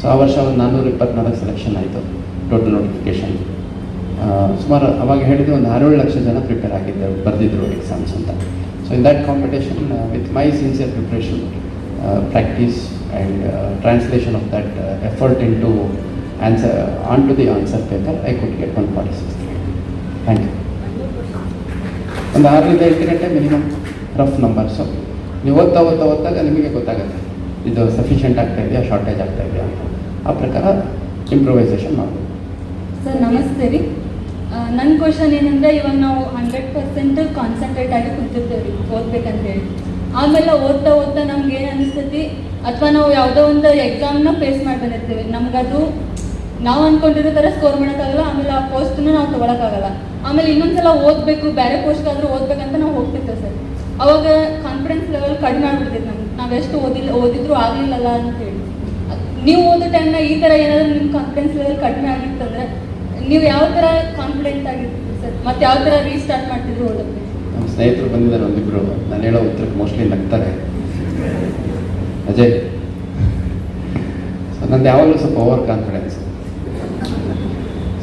So ಆ ವರ್ಷ ಒಂದು 424 ಸೆಲೆಕ್ಷನ್ ಆಯಿತು ಟೋಟಲ್ ನೋಟಿಫಿಕೇಷನ್. ಸುಮಾರು ಅವಾಗ ಹೇಳಿದ್ದು ಒಂದು 6-7 ಲಕ್ಷ ಜನ ಪ್ರಿಪೇರ್ ಆಗಿದ್ದರು, ಬರೆದಿದ್ರು ಎಕ್ಸಾಮ್ಸ್ ಅಂತ. So in that competition with my sincere preparation, practice and translation of that effort into answer onto the answer paper, I could get 146. Thank you. ಒಂದು 6-8 ಗಂಟೆ ಮಿನಿಮಮ್ ರಫ್ ನಂಬರ್ಸು. ನೀವು ಓದ್ತಾಗ ನಿಮಗೆ ಗೊತ್ತಾಗುತ್ತೆ ಇದು ಸಫಿಷಿಯೆಂಟ್ ಆಗ್ತಾ ಇದೆಯಾ, ಶಾರ್ಟೇಜ್ ಆಗ್ತಾ ಇದೆಯಾ ಅಂತ. ಆ ಪ್ರಕಾರ ಇಂಪ್ರೂವೈಸೇಷನ್ ಮಾಡ್ಬೋದು. ಸರ್ ನಮಸ್ತೆ ರೀ. ನನ್ನ ಕ್ವಶನ್ ಏನಂದರೆ, ಇವಾಗ ನಾವು 100% ಕಾನ್ಸಂಟ್ರೇಟ್ ಆಗಿ ಕುಂತಿರ್ತೇವೆ ಓದ್ಬೇಕಂತ ಹೇಳಿ. ಆಮೇಲೆ ಓದ್ತಾ ನಮ್ಗೆ ಏನು ಅನಿಸ್ತೈತಿ, ಅಥವಾ ನಾವು ಯಾವುದೋ ಒಂದು ಎಕ್ಸಾಮ್ನ ಫೇಸ್ ಮಾಡಿ ಬಂದಿರ್ತೀವಿ, ನಮ್ಗದು ನಾವು ಅಂದ್ಕೊಂಡಿರೋ ಥರ ಸ್ಕೋರ್ ಮಾಡೋಕ್ಕಾಗಲ್ಲ, ಆಮೇಲೆ ಆ ಪೋಸ್ಟನ್ನು ನಾವು ತೊಗೊಳಕ್ಕಾಗಲ್ಲ. ಆಮೇಲೆ ಇನ್ನೊಂದ್ಸಲ ಓದಬೇಕು, ಬೇರೆ ಪೋಸ್ಟ್ಗಾದರೂ ಓದ್ಬೇಕಂತ ನಾವು ಹೋಗ್ತಿರ್ತೇವೆ ಸರ್. ಅವಾಗ ಕಾನ್ಫಿಡೆನ್ಸ್ ಲೆವೆಲ್ ಕಡಿಮೆ ಆಗ್ಬಿಡ್ತೈತೆ ನಮ್ಗೆ, ನಾವೆಷ್ಟು ಓದಿದ್ರು ಆಗಲಿಲ್ಲಲ್ಲ ಅಂತೇಳಿ. ನೀವು ಓದೋ ಟೈಮ್ನ ಈ ಥರ ಏನಾದರೂ ನಿಮ್ಮ ಕಾನ್ಫಿಡೆನ್ಸ್ ಲೆವೆಲ್ ಕಡಿಮೆ ಆಗಿತ್ತಂದ್ರೆ ನೀವು ಯಾವ ಥರ ಕಾನ್ಫಿಡೆಂಟ್ ಆಗಿರ್ತೀರಿ ಸರ್? ಮತ್ತು ಯಾವ ಥರ ರೀಸ್ಟಾರ್ಟ್ ಮಾಡ್ತಿದ್ರು ಓದೋಕ್ಕೆ? ನಮ್ಮ ಸ್ನೇಹಿತರು ಬಂದಿದ್ದಾರೆ ಒಂದಿಬ್ಬರು, ನಾನು ಹೇಳೋ ಉತ್ತರಕ್ಕೆ ಮೋಸ್ಟ್ಲಿ ನಗ್ತಾರೆ. ಅಜಯ್, ಸೊ ನಂದು ಯಾವಾಗಲೂ ಸ್ವಲ್ಪ ಓವರ್ ಕಾನ್ಫಿಡೆನ್ಸ್.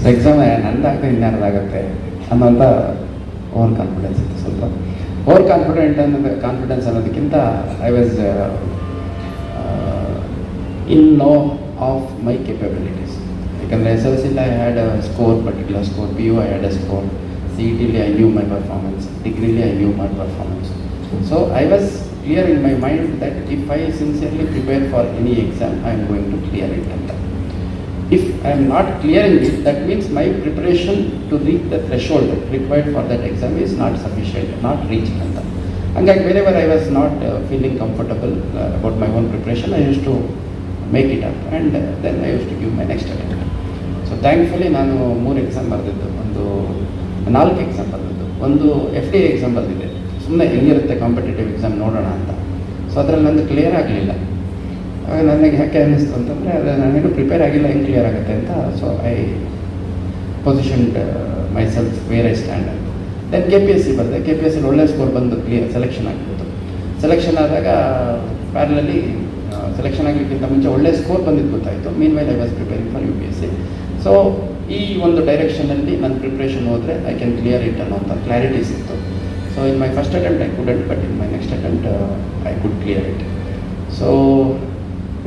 ಸೊ ಎಕ್ಸಾಮ್ ನಂದಾಗತ್ತೆ ಇನ್ಯಾರ್ದಾಗತ್ತೆ ಅನ್ನೋಂಥ ಓವರ್ ಕಾನ್ಫಿಡೆನ್ಸ್ ಇತ್ತು ಸ್ವಲ್ಪ. ಓವರ್ ಕಾನ್ಫಿಡೆನ್ಸ್ ಅನ್ನೋದಕ್ಕಿಂತ I was in know of my capabilities. ಯಾಕಂದರೆ SLC I had a score, particular score. PU I had a score. CET I knew my performance. Degree I knew my performance. So I was clear in my mind that if I sincerely prepare for any exam, I am going to clear it. If I am not clearing it, that means my preparation to reach the threshold required for that exam is not sufficient, not reached. And like whenever I was not feeling comfortable about my own preparation, I used to make it up, and then I used to give my next attempt. So thankfully ನಾನು 3 exam ಬರೆದಿದ್ದು, 4 exam ಬರೆದಿದ್ದು. ಒಂದು FDA exam ಬರೆದಿದ್ದೆ, ಸುಮ್ಮನೆ ಹೆಂಗಿರುತ್ತೆ competitive exam ನೋಡೋಣ ಅಂತ. So ಅದರಲ್ಲಿ ನಂದು ಕ್ಲಿಯರ್ ಆಗಲಿಲ್ಲ. ನನಗೆ ಯಾಕೆ ಅನ್ನಿಸ್ತು ಅಂತಂದರೆ, ಅದು ನಾನೇನು ಪ್ರಿಪೇರ್ ಆಗಿಲ್ಲ, ಹೆಂಗೆ ಕ್ಲಿಯರ್ ಆಗುತ್ತೆ ಅಂತ. So I positioned myself where I stand. Then KPSC ಬರೆದೆ. KPSC ಒಳ್ಳೆ ಸ್ಕೋರ್ ಬಂದು ಸೆಲೆಕ್ಷನ್ ಆಗಿಬಿಟ್ಟು. ಸೆಲೆಕ್ಷನ್ ಆದಾಗ ಪ್ಯಾರಲಲ್ಲಿ ಸೆಲೆಕ್ಷನ್ ಆಗಲಿಕ್ಕಿಂತ ಮುಂಚೆ ಒಳ್ಳೆ ಸ್ಕೋರ್ ಬಂದಿದ್ದು ಗೊತ್ತಾಯಿತು. Mean while I was preparing for UPSC. So ಈ ಒಂದು ಡೈರೆಕ್ಷನಲ್ಲಿ ನನ್ನ ಪ್ರಿಪ್ರೇಷನ್ ಹೋದರೆ ಐ ಕ್ಯಾನ್ ಕ್ಲಿಯರ್ ಇಟ್ ಅನ್ನೋಂಥ ಕ್ಲಾರಿಟಿ ಸಿಕ್ತು. So in my first attempt I couldn't, but in my next attempt I could clear it. So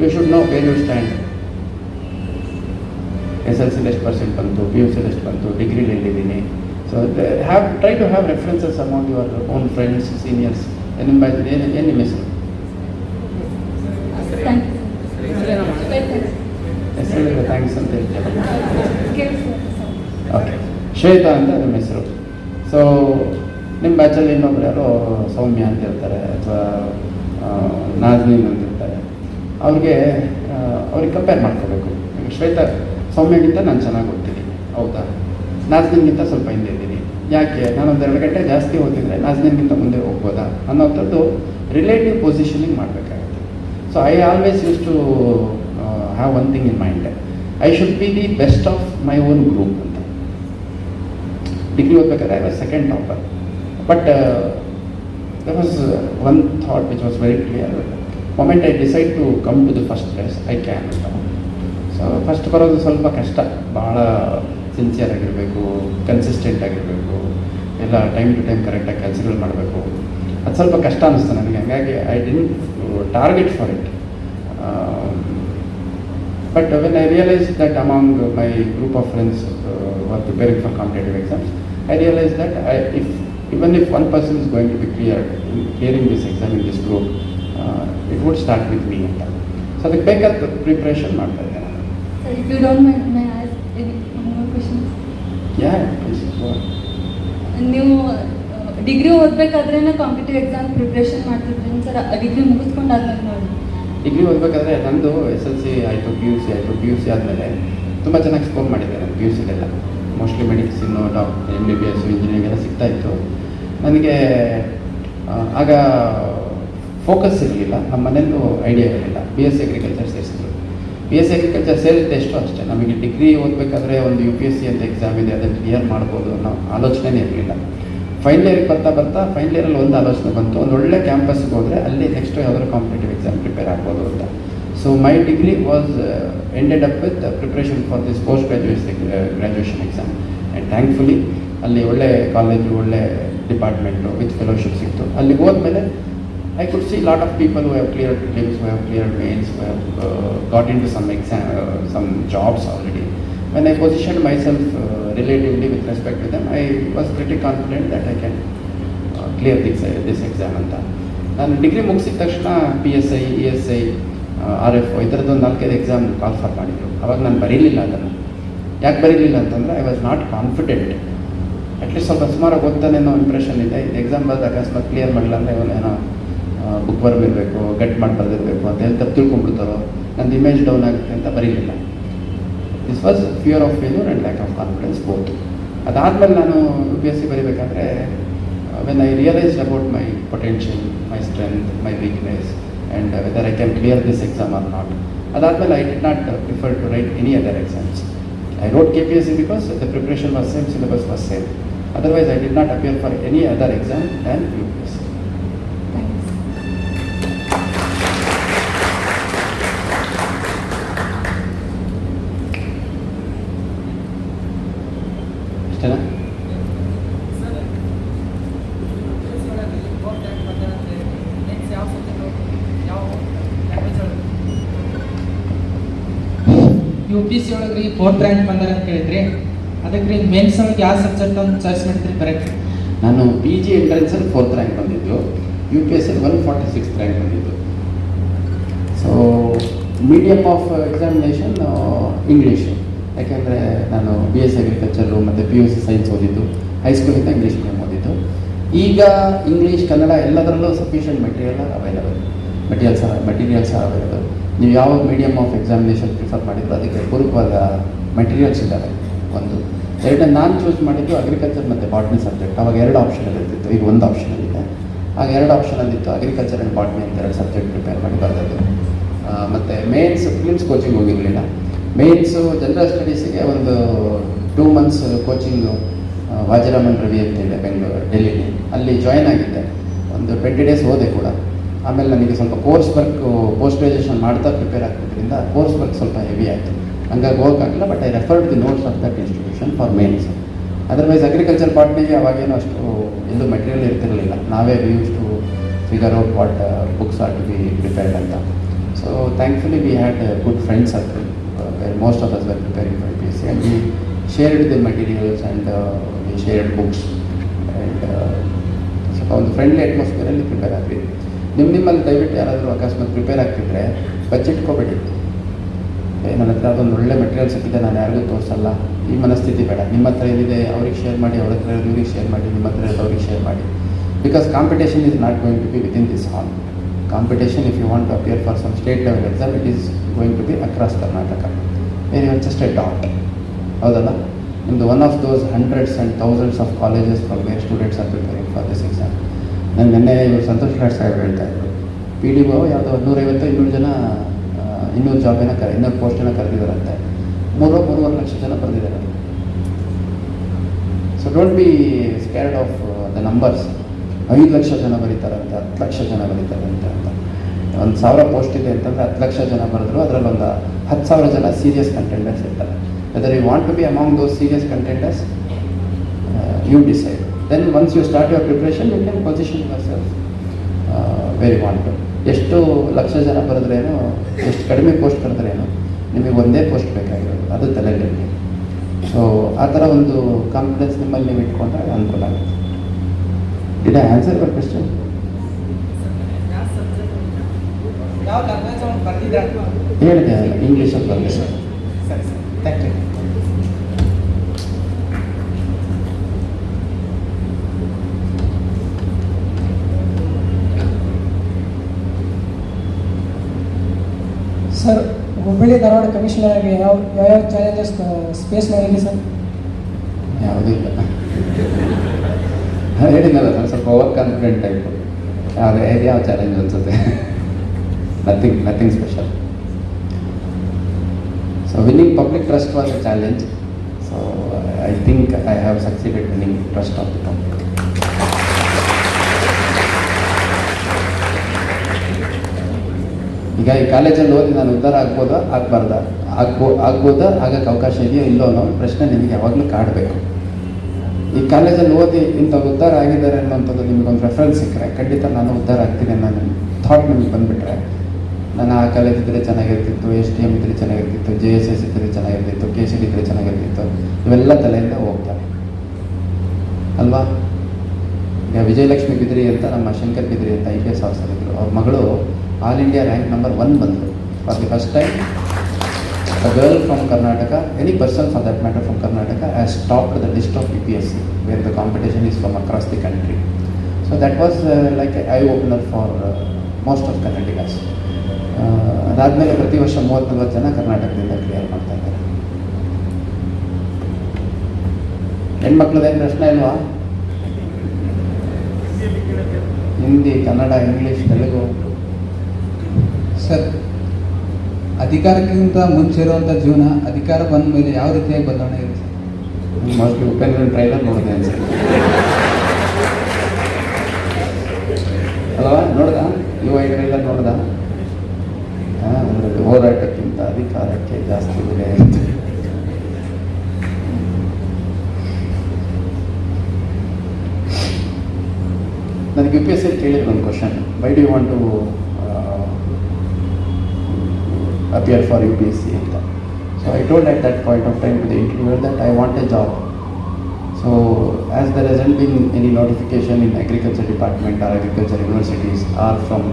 you should know where you stand. SLC ಎಷ್ಟು percent ಬಂತು, PUC ಎಷ್ಟು ಬಂತು, ಡಿಗ್ರಿಲಿ ಎಲ್ಲಿದ್ದೀನಿ. So try to have references amount your own friends, seniors. ಏನು ನಿಮ್ಮ ಹೆಸರು? ಹೆಸರು ಥ್ಯಾಂಕ್ಸ್ ಅಂತ ಹೇಳ್ತಾರೆ. ಓಕೆ, ಶ್ವೇತಾ ಅಂತ ನಿಮ್ಮ ಹೆಸರು. ಸೊ ನಿಮ್ಮ ಬ್ಯಾಚಲ್ಲಿ ಇನ್ನೊಬ್ರು ಯಾರೋ ಸೌಮ್ಯ ಅಂತ ಇರ್ತಾರೆ, ಅಥವಾ ನಾಜ್ನೀನ್ ಅಂತ ಇರ್ತಾರೆ. ಅವ್ರಿಗೆ ಕಂಪೇರ್ ಮಾಡ್ಕೋಬೇಕು. ಶ್ವೇತಾ ಸೌಮ್ಯಗಿಂತ ನಾನು ಚೆನ್ನಾಗಿ ಓದ್ತೀನಿ, ಹೌದಾ? ನಾಜ್ನೀನ್ಗಿಂತ ಸ್ವಲ್ಪ ಹಿಂದೆ ಇದ್ದೀನಿ, ಯಾಕೆ? ನಾನೊಂದು 2 ಗಂಟೆ ಜಾಸ್ತಿ ಓದಿದರೆ ನಾಜ್ನೀನ್ಗಿಂತ ಮುಂದೆ ಹೋಗ್ಬೋದಾ ಅನ್ನೋಂಥದ್ದು ರಿಲೇಟಿವ್ ಪೊಸಿಷನಿಂಗ್ ಮಾಡಬೇಕಾಗುತ್ತೆ. So I always use to have one thing in mind, I should be the best of my own group ಅಂತ. ಡಿಗ್ರಿ ಓದಬೇಕಾದ್ರೆ I was second topper, but there was one thought which was very clear. Moment I decide to come to the first place, I can. So first ಬರೋದು ಸ್ವಲ್ಪ ಕಷ್ಟ, ಭಾಳ sincere ಆಗಿರಬೇಕು, consistent ಆಗಿರಬೇಕು, ಎಲ್ಲ time to time ಕರೆಕ್ಟಾಗಿ ಕೆಲಸಗಳು ಮಾಡಬೇಕು. ಅದು ಸ್ವಲ್ಪ ಕಷ್ಟ ಅನ್ನಿಸ್ತು ನನಗೆ. ಹಾಗಾಗಿ I didn't target for it. But when I realise that among my group of friends who are preparing for competitive exams, I realized that even if one person is going to be clearing this exam in this group, it would start with me. So ಅದಕ್ಕೆ ಬೇಕಾದ preparation ಮಾಡ್ತಾ ಇದ್ದೆ ನಾನು. Sir, if you don't mind, may I ask any more questions? Yeah, please go on. ನೀವು degree ಓದಬೇಕಾದ್ರೆ competitive exam preparation ಮಾಡ್ತಿದ್ರಿ sir, degree ಮುಗಿಸ್ಕೊಂಡಾದ್ಮೇಲೆ ನೋಡಿ? Degree ಓದಬೇಕಾದ್ರೆ ನಂದು SLC ಆಯಿತು, PUC ಆಯಿತು. PUC ಆದಮೇಲೆ ತುಂಬ ಚೆನ್ನಾಗಿ ಸ್ಕೋರ್ ಮಾಡಿದ್ದೆ ನಾನು PUCಲೆಲ್ಲ. ಮೋಸ್ಟ್ಲಿ ಮೆಡಿಸಿನ್ನು, MBBS, ಇಂಜಿನಿಯರಿಂಗ್ ಎಲ್ಲ ಸಿಗ್ತಾಯಿತ್ತು ನನಗೆ. ಆಗ ಫೋಕಸ್ ಇರಲಿಲ್ಲ, ನಮ್ಮ ಮನೆಯಲ್ಲೂ ಐಡಿಯಾ ಇರಲಿಲ್ಲ. BSc ಅಗ್ರಿಕಲ್ಚರ್ ಸೇರಿಸಿದ್ರು. BSc ಅಗ್ರಿಕಲ್ಚರ್ ಸೇರಿದ್ದೆ ಎಷ್ಟು ಅಷ್ಟೇ. ನಮಗೆ ಡಿಗ್ರಿ ಓದಬೇಕಾದ್ರೆ ಒಂದು UPSC ಅಂತ ಎಕ್ಸಾಮ್ ಇದೆ, ಅದನ್ನು ಕ್ಲಿಯರ್ ಮಾಡ್ಬೋದು ಅನ್ನೋ ಆಲೋಚನೆನೇ ಇರಲಿಲ್ಲ. ಫೈನಲ್ ಇಯರ್ಗೆ ಬರ್ತಾ ಫೈನಲ್ ಇಯರಲ್ಲಿ ಒಂದು ಆಲೋಚನೆ ಬಂತು, ಒಂದು ಒಳ್ಳೆ ಕ್ಯಾಂಪಸ್ಗೆ ಹೋದರೆ ಅಲ್ಲಿ ನೆಕ್ಸ್ಟ್ ಯಾವ್ದಾದ್ರು ಕಾಂಪಿಟೇಟಿವ್ ಎಕ್ಸಾಮ್ ಪ್ರಿಪೇರ್ ಆಗ್ಬೋದು ಅಂತ. So my degree was ended up with preparation for this post graduation exam. And thankfully ಅಲ್ಲಿ ಒಳ್ಳೆ ಕಾಲೇಜು, ಒಳ್ಳೆ ಡಿಪಾರ್ಟ್ಮೆಂಟು ವಿತ್ ಫೆಲೋಶಿಪ್ ಸಿಕ್ತು. ಅಲ್ಲಿಗೆ ಹೋದ್ಮೇಲೆ I could see a lot of people who have cleared prelims, who have cleared mains, who have got into some jobs already. When I positioned myself relatively with respect to them, I was pretty confident that I can clear this exam ಅಂತ. ನಾನು degree ಮುಗಿಸಿದ ತಕ್ಷಣ PSI, ESI, RFO ಈ ಥರದ್ದು 4-5 exam call for ಮಾಡಿದರು. ಅವಾಗ ನಾನು ಬರೀಲಿಲ್ಲ ಅದನ್ನು. ಯಾಕೆ ಬರೀಲಿಲ್ಲ ಅಂತಂದರೆ I was not confident at least ಸ್ವಲ್ಪ ಸುಮಾರಾಗಿ ಓದ್ತಾನೆ ಅನ್ನೋ ಇಂಪ್ರೆಷನ್ ಇದೆ. ಇದು ಎಕ್ಸಾಮ್ ಬರೆದು ಅಕಸ್ಮಾತ್ ಕ್ಲಿಯರ್ ಮಾಡಲ್ಲ ಅಂದರೆ ಇವನೇನೋ ಬುಕ್ ಬರಬೇಕು, ಗಟ್ ಮಾಡಿ ಬರೆದಿರಬೇಕು ಅಂತ ಹೇಳಿ ತಪ್ಪು ತಿಳ್ಕೊಂಡ್ಬಿಡ್ತಾರೋ, ನಂದು ಇಮೇಜ್ ಡೌನ್ ಆಗುತ್ತೆ ಅಂತ ಬರೀಲಿಲ್ಲ. This was fear of failure and lack of confidence both. ಅದಾದಮೇಲೆ ನಾನು UPSC ಬರೀಬೇಕಾದ್ರೆ when I realised about my potential, my strength, my weakness and whether I can clear this exam or not, ಅದಾದಮೇಲೆ I did not prefer to write any other exams. I wrote KPSC because the preparation was same, syllabus was same. Otherwise, I did not appear for any other exam than UPSC. Thanks. ಅಷ್ಟೇನಾ? UPSC ಒಳಗೆ ರೀ 4th rank ಬಂದಾರ ಅಂತ ಹೇಳಿದ್ರಿ, ಅದಕ್ಕೆ ರೀ mains ಒಳಗೆ ಯಾವ ಸಬ್ಜೆಕ್ಟ್ ಅಂತ ಚಾಯ್ಸ್ ಮಾಡ್ತೀರಿ ಕರೆಕ್ಟ್? ನಾನು PG ಎಂಟ್ರೆನ್ಸಲ್ಲಿ 4th ರ್ಯಾಂಕ್ ಬಂದಿದ್ದು, UPSC 146th ರ್ಯಾಂಕ್ ಬಂದಿದ್ದು. So medium of examination English, ಯಾಕೆಂದರೆ ನಾನು BSc ಅಗ್ರಿಕಲ್ಚರು ಮತ್ತು PUC ಸೈನ್ಸ್ ಓದಿದ್ದು, ಹೈಸ್ಕೂಲಿಂದ ಇಂಗ್ಲೀಷ್ ಮೀಡಿಯಮ್ ಓದಿದ್ದು. ಈಗ ಇಂಗ್ಲೀಷ್ ಕನ್ನಡ ಎಲ್ಲದರಲ್ಲೂ ಸಫಿಷಿಯೆಂಟ್ ಮೆಟೀರಿಯಲ್ಸ್ ಅವೈಲಬಲ್. ನೀವು ಯಾವ ಮೀಡಿಯಮ್ ಆಫ್ ಎಕ್ಸಾಮಿನೇಷನ್ ಪ್ರಿಫರ್ ಮಾಡಿದ್ರು ಅದಕ್ಕೆ ಪೂರಕವಾದ ಮೆಟೀರಿಯಲ್ಸ್ ಇದ್ದಾವೆ. ಒಂದು ಎರಡನೇ ನಾನು ಚೂಸ್ ಮಾಡಿದ್ದು ಅಗ್ರಿಕಲ್ಚರ್ ಮತ್ತು ಬಾಟ್ನಿ ಸಬ್ಜೆಕ್ಟ್. ಅವಾಗ 2 ಆಪ್ಷನಲ್ಲಿ ಇರ್ತಿತ್ತು, ಈಗ 1 ಆಪ್ಷನಲ್ಲಿದೆ. ಆಗ 2 ಆಪ್ಷನಲ್ಲಿತ್ತು, ಅಗ್ರಿಕಲ್ಚರ್ ಆ್ಯಂಡ್ ಬಾಟ್ನಿ ಅಂತ 2 ಸಬ್ಜೆಕ್ಟ್ ಪ್ರಿಪೇರ್ ಮಾಡಿ ಬರೆದದ್ದು. ಮತ್ತು ಮೇನ್ಸ್ ಫಿಲಿಮ್ಸ್ ಕೋಚಿಂಗ್ ಹೋಗಿರಲಿಲ್ಲ. ಮೇನ್ಸು ಜನರಲ್ ಸ್ಟಡೀಸಿಗೆ ಒಂದು 2 months ಕೋಚಿಂಗು ವಾಜರಾಮನ್ ರವಿ ಅಂತಿದೆ ಡೆಲ್ಲಿಲಿ, ಅಲ್ಲಿ ಜಾಯ್ನ್ ಆಗಿದ್ದೆ. ಒಂದು 20 days ಹೋದೆ ಕೂಡ. ಆಮೇಲೆ ನನಗೆ ಸ್ವಲ್ಪ ಕೋರ್ಸ್ ವರ್ಕ್ ಪೋಸ್ಟ್ ಗ್ರ್ಯಾಜುಯೇಷನ್ ಮಾಡ್ತಾ ಪ್ರಿಪೇರ್ ಆಗ್ತಿದ್ದರಿಂದ ಕೋರ್ಸ್ ವರ್ಕ್ ಸ್ವಲ್ಪ ಹೆವಿ ಆಯಿತು, ಹಂಗಾಗಿ ಹೋಗೋಕ್ಕಾಗಲ್ಲ. But I referred the notes of that institution for mains. Otherwise agriculture ಪಾರ್ಟ್ನಿಗೆ ಅವಾಗೇನೋ ಅಷ್ಟು ಎಲ್ಲೂ ಮೆಟೀರಿಯಲ್ ಇರ್ತಿರಲಿಲ್ಲ. ನಾವೇ we use to figure out what books are to be prepared ಅಂತ. So thankfully we had good friends circle where most of us were preparing for UPSC and we shared the materials and we shared books and ಸ್ವಲ್ಪ ಒಂದು friendly ಅಟ್ಮಾಸ್ಫಿಯರಲ್ಲಿ prepare ಆಗ್ತೀವಿ. ನಿಮ್ಮಲ್ಲಿ ದಯವಿಟ್ಟು ಯಾರಾದರೂ ಅಕಸ್ಮಾತ್ prepare ಆಗ್ತಿದ್ರೆ ಬಚ್ಚಿಟ್ಕೋಬೇಡಿ. ನನ್ನ ಹತ್ರ ಅದೊಂದು ಒಳ್ಳೆ ಮೆಟೀರಿಯಲ್ ಸಿಕ್ಕಿದೆ, ನಾನು ಯಾರಿಗೂ ತೋರಿಸಲ್ಲ, ಈ ಮನಸ್ಥಿತಿ ಬೇಡ. ನಿಮ್ಮ ಹತ್ರ ಏನಿದೆ ಅವ್ರಿಗೆ ಶೇರ್ ಮಾಡಿ, ಅವ್ರ ಹತ್ರ ಇವ್ರಿಗೆ ಶೇರ್ ಮಾಡಿ, ನಿಮ್ಮ ಹತ್ರ ಅವ್ರಿಗೆ ಶೇರ್ ಮಾಡಿ. Because competition is not going to be within this hall. Competition if you want to appear for some state level exam, it is going to be across Karnataka. Very much just a dot. ಹೌದಲ್ಲ? ನಿಮ್ಮದು one of those hundreds and thousands of colleges from where students are preparing for this exam. ನಾನು ನಿನ್ನೆ ಇವರು ಸಂತೋಷ್ ರಾಜ್ ಸಾಹೇಬ್ ಹೇಳ್ತಾ ಇದ್ರು, PDO ಯಾವುದೋ 150-200 ಜನ 200 ಜಾಬೇನ 200 ಪೋಸ್ಟನ್ನು ಕರೆದಿದ್ದಾರಂತೆ. 3-3.5 ಲಕ್ಷ ಜನ ಬರೆದಿದ್ದಾರೆ. So don't B scared of the numbers. 5 lakh ಜನ ಬರೀತಾರಂತೆ, 10 ಲಕ್ಷ ಜನ ಬರೀತಾರಂತೆ ಅಂತ. 1,000 ಪೋಸ್ಟ್ ಇದೆ ಅಂತಂದರೆ 10 ಲಕ್ಷ ಜನ ಬರೆದ್ರು, ಅದರಲ್ಲಿ ಒಂದು 10,000 ಜನ ಸೀರಿಯಸ್ ಕಂಟೆಂಡರ್ಸ್ ಇರ್ತಾರೆ. Whether you want to be among those serious contenders, you decide. Then once you start your preparation, you can position yourself where you want to. ಎಷ್ಟು ಲಕ್ಷ ಜನ ಬರೆದ್ರೇನು, ಎಷ್ಟು ಕಡಿಮೆ ಪೋಸ್ಟ್ ಕರೆದ್ರೇನು, ನಿಮಗೆ ಒಂದೇ ಪೋಸ್ಟ್ ಬೇಕಾಗಿರೋದು, ಅದು ತಲೆಯಲ್ಲಿ. ಸೊ ಆ ಥರ ಒಂದು ಕಾನ್ಫಿಡೆನ್ಸ್ ನಿಮ್ಮಲ್ಲಿ ನೀವು ಇಟ್ಕೊಂಡ್ರೆ ಅನುಕೂಲ ಆಗುತ್ತೆ. Did I answer your question? ಯಾವ ಲ್ಯಾಂಗ್ವೇಜ್ ಅವ್ನು ಬರ್ತಿದ್ರೆ ಹೇಳಿದೆ, ಇಂಗ್ಲೀಷಲ್ಲಿ ಬರಲಿ ಸರ್. ಸರಿ sir, thank you. Sir, Hubballi Dharwad commissioner ಆಗಿ ಯಾವ ಚಾಲೆಂಜಸ್ ಸ್ಪೇಸ್ ಮಾಡಿದ್ರಿ ಸರ್? ಯಾವುದೂ ಇಲ್ಲ. ಹೇಳಿದ್ನಲ್ಲ ಸರ್, ಸ್ವಲ್ಪ ಓವರ್ ಕಾನ್ಫಿಡೆಂಟ್ ಟೈಪು. ಯಾವ ಚಾಲೆಂಜ್ ಅನಿಸುತ್ತೆ? Nothing special. So winning public trust was A challenge. So I think I have succeeded winning trust of the public. ಈಗ ಈ ಕಾಲೇಜಲ್ಲಿ ಓದಿ ನಾನು ಉದ್ಧಾರ ಆಗ್ಬೋದಾ ಆಗ್ಬೋದಾ ಆಗಕ್ಕೆ ಅವಕಾಶ ಇದೆಯೋ ಇಲ್ಲೋ ಅನ್ನೋ ಪ್ರಶ್ನೆ ನಿಮಗೆ ಯಾವಾಗಲೂ ಕಾಡಬೇಕು. ಈ ಕಾಲೇಜಲ್ಲಿ ಓದಿ ಇಂಥ ಉದ್ಧಾರ ಆಗಿದ್ದಾರೆ ಅನ್ನೋಂಥದ್ದು ನಿಮಗೊಂದು ರೆಫರೆನ್ಸ್ ಸಿಕ್ಕರೆ ಖಂಡಿತ ನಾನು ಉದ್ಧಾರ ಆಗ್ತೀನಿ ಅನ್ನೋ ಥಾಟ್ ನಿಮಗೆ ಬಂದುಬಿಟ್ರೆ, ನಾನು ಆ ಕಾಲೇಜ್ ಇದ್ದರೆ ಚೆನ್ನಾಗಿರ್ತಿತ್ತು, STM ಇದ್ದರೆ ಚೆನ್ನಾಗಿರ್ತಿತ್ತು, JSS ಇದ್ದರೆ ಚೆನ್ನಾಗಿರ್ತಿತ್ತು, KCD ಇದ್ದರೆ ಚೆನ್ನಾಗಿರ್ತಿತ್ತು, ಇವೆಲ್ಲ ತಲೆಯಿಂದ ಹೋಗ್ತಾರೆ ಅಲ್ವಾ? ಈಗ ವಿಜಯಲಕ್ಷ್ಮಿ ಬಿದ್ರಿ ಅಂತ ನಮ್ಮ ಶಂಕರ್ ಬಿದ್ರಿ ಅಂತ IPS ಆಫೀಸರ್ ಇದ್ದರು. ಅವ್ರ ಮಗಳು ಆಲ್ ಇಂಡಿಯಾ ರ್ಯಾಂಕ್ ನಂಬರ್ 1 ಬಂದರು for the first time. a girl from Karnataka, any person for that matter from Karnataka, has topped the list of UPSC, where the competition is from across the country. So that was like an eye-opener for most of Kannadigas. ಅದಾದಮೇಲೆ ಪ್ರತಿ ವರ್ಷ 30-40 ಜನ ಕರ್ನಾಟಕದಿಂದ clear ಮಾಡ್ತಾ ಇದ್ದಾರೆ. ಹೆಣ್ಮಕ್ಳದ್ದೇನು ಪ್ರಶ್ನೆ ಇಲ್ವಾ? Hindi, Kannada, English, Telugu. Sir, ಅಧಿಕಾರಕ್ಕಿಂತ ಮುಂಚೆ ಇರುವಂಥ ಜೀವನ ಅಧಿಕಾರ ಬಂದ ಮೇಲೆ ಯಾವ ರೀತಿಯಾಗಿ ಬದಲಾವಣೆ ಇರುತ್ತೆ ಸರ್? ಮೋಸ್ಟ್ಲಿ ಉಪೇಂದ್ರ ಟ್ರೈಲರ್ ನೋಡಿದೆ ಅನ್ಸುತ್ತೆ ಅಲ್ವಾ? ನೋಡ್ದ? UI ಟ್ರೈಲರ್ ನೋಡ್ದ? ಅಂದರೆ ಹೋರಾಟಕ್ಕಿಂತ ಅಧಿಕಾರಕ್ಕೆ ಜಾಸ್ತಿ ಬೆಲೆ ಇರುತ್ತೆ. ನನಗೆ UPSC ಕೇಳಿದ್ರು ಒಂದು question, why do you want to appear for UPSC ಅಂತ. So I told at that point of time to the interviewer that I want a job. So as there hasn't been any notification in agriculture department or agriculture universities or from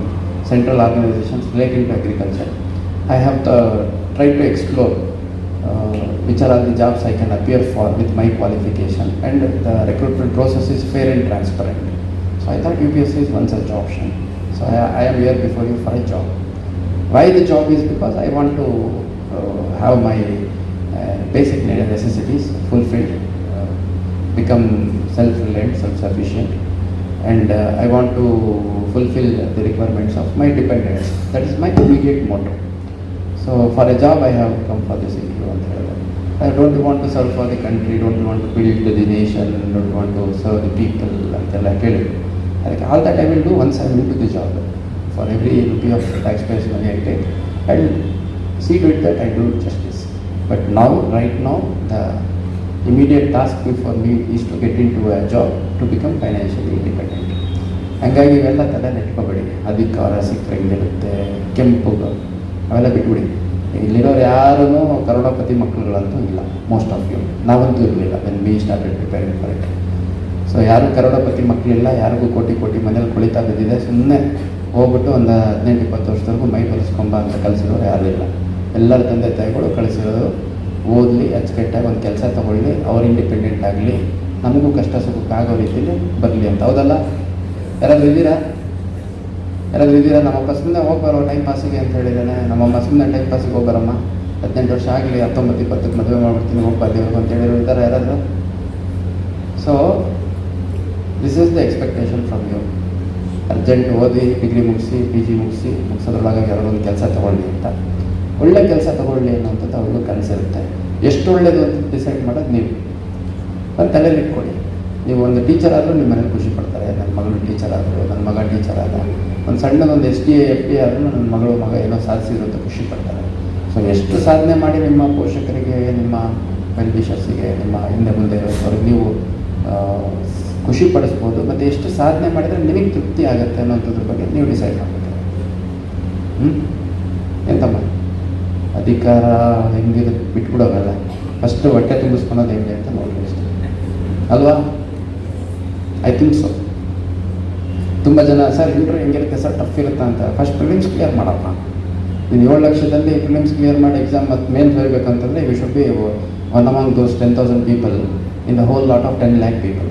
central organizations relating to agriculture, I have tried to explore which are all the jobs I can appear for with my qualification, and the recruitment process is fair and transparent. So I thought UPSC is one such option. So I am here before you for a job. Why the job is because I want to have my basic necessities fulfilled, become self-reliant, self-sufficient, and I want to fulfill the requirements of my dependents. That is my immediate motto. So for a job I have come for this interview. I don't want to serve for the country, don't want to build the nation, don't want to serve the people until I get it. All that I will do once I am into the job. For every rupee of taxpayers' money I take, I will see to it that I do justice. But now, right now, the immediate task before me is to get into a job to become financially independent. ಹಂಗಾಗಿ ಇವೆಲ್ಲ ತಲೆ ನೆಟ್ಕೋಬೇಡಿ, ಅಧಿಕಾರ ಸಿಕ್ಕರೆ ಹಿಂಗಿರುತ್ತೆ, ಕೆಂಪು ಅವೆಲ್ಲ ಬಿಟ್ಬಿಡಿ. ಇಲ್ಲಿರೋರು ಯಾರೂ ಕರೋಡಪತಿ ಮಕ್ಕಳುಗಳಂತೂ ಇಲ್ಲ, ಮೋಸ್ಟ್ ಆಫ್ ಯು. ನಾವಂತೂ ಇರಲಿಲ್ಲ when we started preparing for it. So ಯಾರೂ ಕರೋಡಪತಿ ಮಕ್ಕಳಿಲ್ಲ, ಯಾರಿಗೂ ಕೋಟಿ ಕೋಟಿ ಮನೇಲಿ ಕುಳಿತಾ ಬಿದ್ದಿದೆ. ಸುಮ್ಮನೆ ಹೋಗ್ಬಿಟ್ಟು ಒಂದು 18-20 ವರ್ಷದವರೆಗೂ ಮೈ ಬರೆಸ್ಕೊಂಬ ಅಂತ ಕಲಿಸಿರೋರು ಯಾರೂ ಇಲ್ಲ. ಎಲ್ಲರ ತಂದೆ ತಾಯಿಗಳು ಕಳಿಸಿರೋದು ಓದಲಿ, ಅಚ್ಚುಕಟ್ಟಾಗಿ ಒಂದು ಕೆಲಸ ತೊಗೊಳ್ಳಿ, ಅವ್ರು ಇಂಡಿಪೆಂಡೆಂಟ್ ಆಗಲಿ, ನಮಗೂ ಕಷ್ಟ ಸುಖಕ್ಕಾಗೋ ರೀತಿಯಲ್ಲಿ ಬರಲಿ ಅಂತ. ಹೌದಲ್ಲ? ಯಾರಾದರೂ ಇದ್ದೀರಾ? ನಮ್ಮಪ್ಪ ಸುಮ್ಮನೆ ಹೋಗ್ಬಾರೋ ಟೈಮ್ ಪಾಸಿಗೆ ಅಂತ ಹೇಳಿದ್ದಾನೆ, ನಮ್ಮಮ್ಮ ಸುಮ್ಮನೆ ಟೈಮ್ ಪಾಸಿಗೆ ಹೋಗ್ಬಾರಮ್ಮ, 18 ವರ್ಷ ಆಗಲಿ, 19-20ಕ್ಕೆ ಮದುವೆ ಮಾಡ್ಬಿಡ್ತೀನಿ, ಹೋಗ್ಬಾರ್ದೇವ್ರು ಅಂತ ಹೇಳಿದ್ರು ಇದ್ದಾರೆ ಯಾರಾದರೂ? So this is the expectation from you. Urgent ಓದಿ, ಡಿಗ್ರಿ ಮುಗಿಸಿ, PG ಮುಗಿಸೋದ್ರೊಳಗೆ ಯಾರಾದೊಂದು ಕೆಲಸ ತೊಗೊಳ್ಳಿ ಅಂತ. ಒಳ್ಳೆ ಕೆಲಸ ತೊಗೊಳ್ಳಿ ಅನ್ನೋಂಥದ್ದು ಅವ್ರಿಗೂ ಕನಸಿರುತ್ತೆ. ಎಷ್ಟು ಒಳ್ಳೆಯದು ಅಂತ ಡಿಸೈಡ್ ಮಾಡೋದು ನೀವು. ಒಂದು ತಲೆಯಲ್ಲಿ ಇಟ್ಕೊಳ್ಳಿ, ನೀವು ಒಂದು ಟೀಚರ್ ಆದರೂ ನಿಮ್ಮ ಮನೇಲಿ ಖುಷಿ ಪಡ್ತಾರೆ, ನನ್ನ ಮಗಳು ಟೀಚರ್ ಆದರು, ನನ್ನ ಮಗ ಟೀಚರ್ ಆದ. ಒಂದು ಸಣ್ಣದೊಂದು SDA FD ಆದರೂ ನನ್ನ ಮಗ ಏನೋ ಸಾಧಿಸಿದ್ರು ಅಂತ ಖುಷಿ ಪಡ್ತಾರೆ. ಸೊ ಎಷ್ಟು ಸಾಧನೆ ಮಾಡಿ ನಿಮ್ಮ ಪೋಷಕರಿಗೆ, ನಿಮ್ಮ ವೆಲ್ ವಿಷರ್ಸಿಗೆ, ನಿಮ್ಮ ಹಿಂದೆ ಮುಂದೆ ಇರೋರಿಗೆ ನೀವು ಖುಷಿ ಪಡಿಸ್ಬೋದು, ಮತ್ತು ಎಷ್ಟು ಸಾಧನೆ ಮಾಡಿದರೆ ನಿಮಗೆ ತೃಪ್ತಿ ಆಗುತ್ತೆ ಅನ್ನೋಂಥದ್ರ ಬಗ್ಗೆ ನೀವು ಡಿಸೈಡ್ ಮಾಡಬೇಕು. ಎಂತಮ್ಮ ಅಧಿಕಾರ ಹೆಂಗಿದೆ ಬಿಟ್ಬಿಡೋಗಲ್ಲ, ಫಸ್ಟ್ ಹೊಟ್ಟೆ ತುಂಬಿಸ್ಕೊಳೋದು ಹೆಂಗೆ ಅಂತ ನೋಡ್ರಿ ಅಷ್ಟೇ ಅಲ್ವಾ? I think so. ತುಂಬ ಜನ ಸರ್ ಇಂಟ್ರ್ಯೂ ಹೆಂಗಿರುತ್ತೆ ಸರ್, ಟಫ್ ಇರುತ್ತಾ ಅಂತ. ಫಸ್ಟ್ ಪ್ರಿಲಿಮ್ಸ್ ಕ್ಲಿಯರ್ ಮಾಡಪ್ಪ. ನೀನು 7 ಲಕ್ಷದಲ್ಲಿ ಪ್ರಿಲಿಮ್ಸ್ ಕ್ಲಿಯರ್ ಮಾಡಿ ಎಕ್ಸಾಮ್ ಮತ್ತು ಮೇನ್ಸ್ ಬರಬೇಕಂತಂದರೆ you should be one among those 10,000 people in the whole lot of 10 lakh people.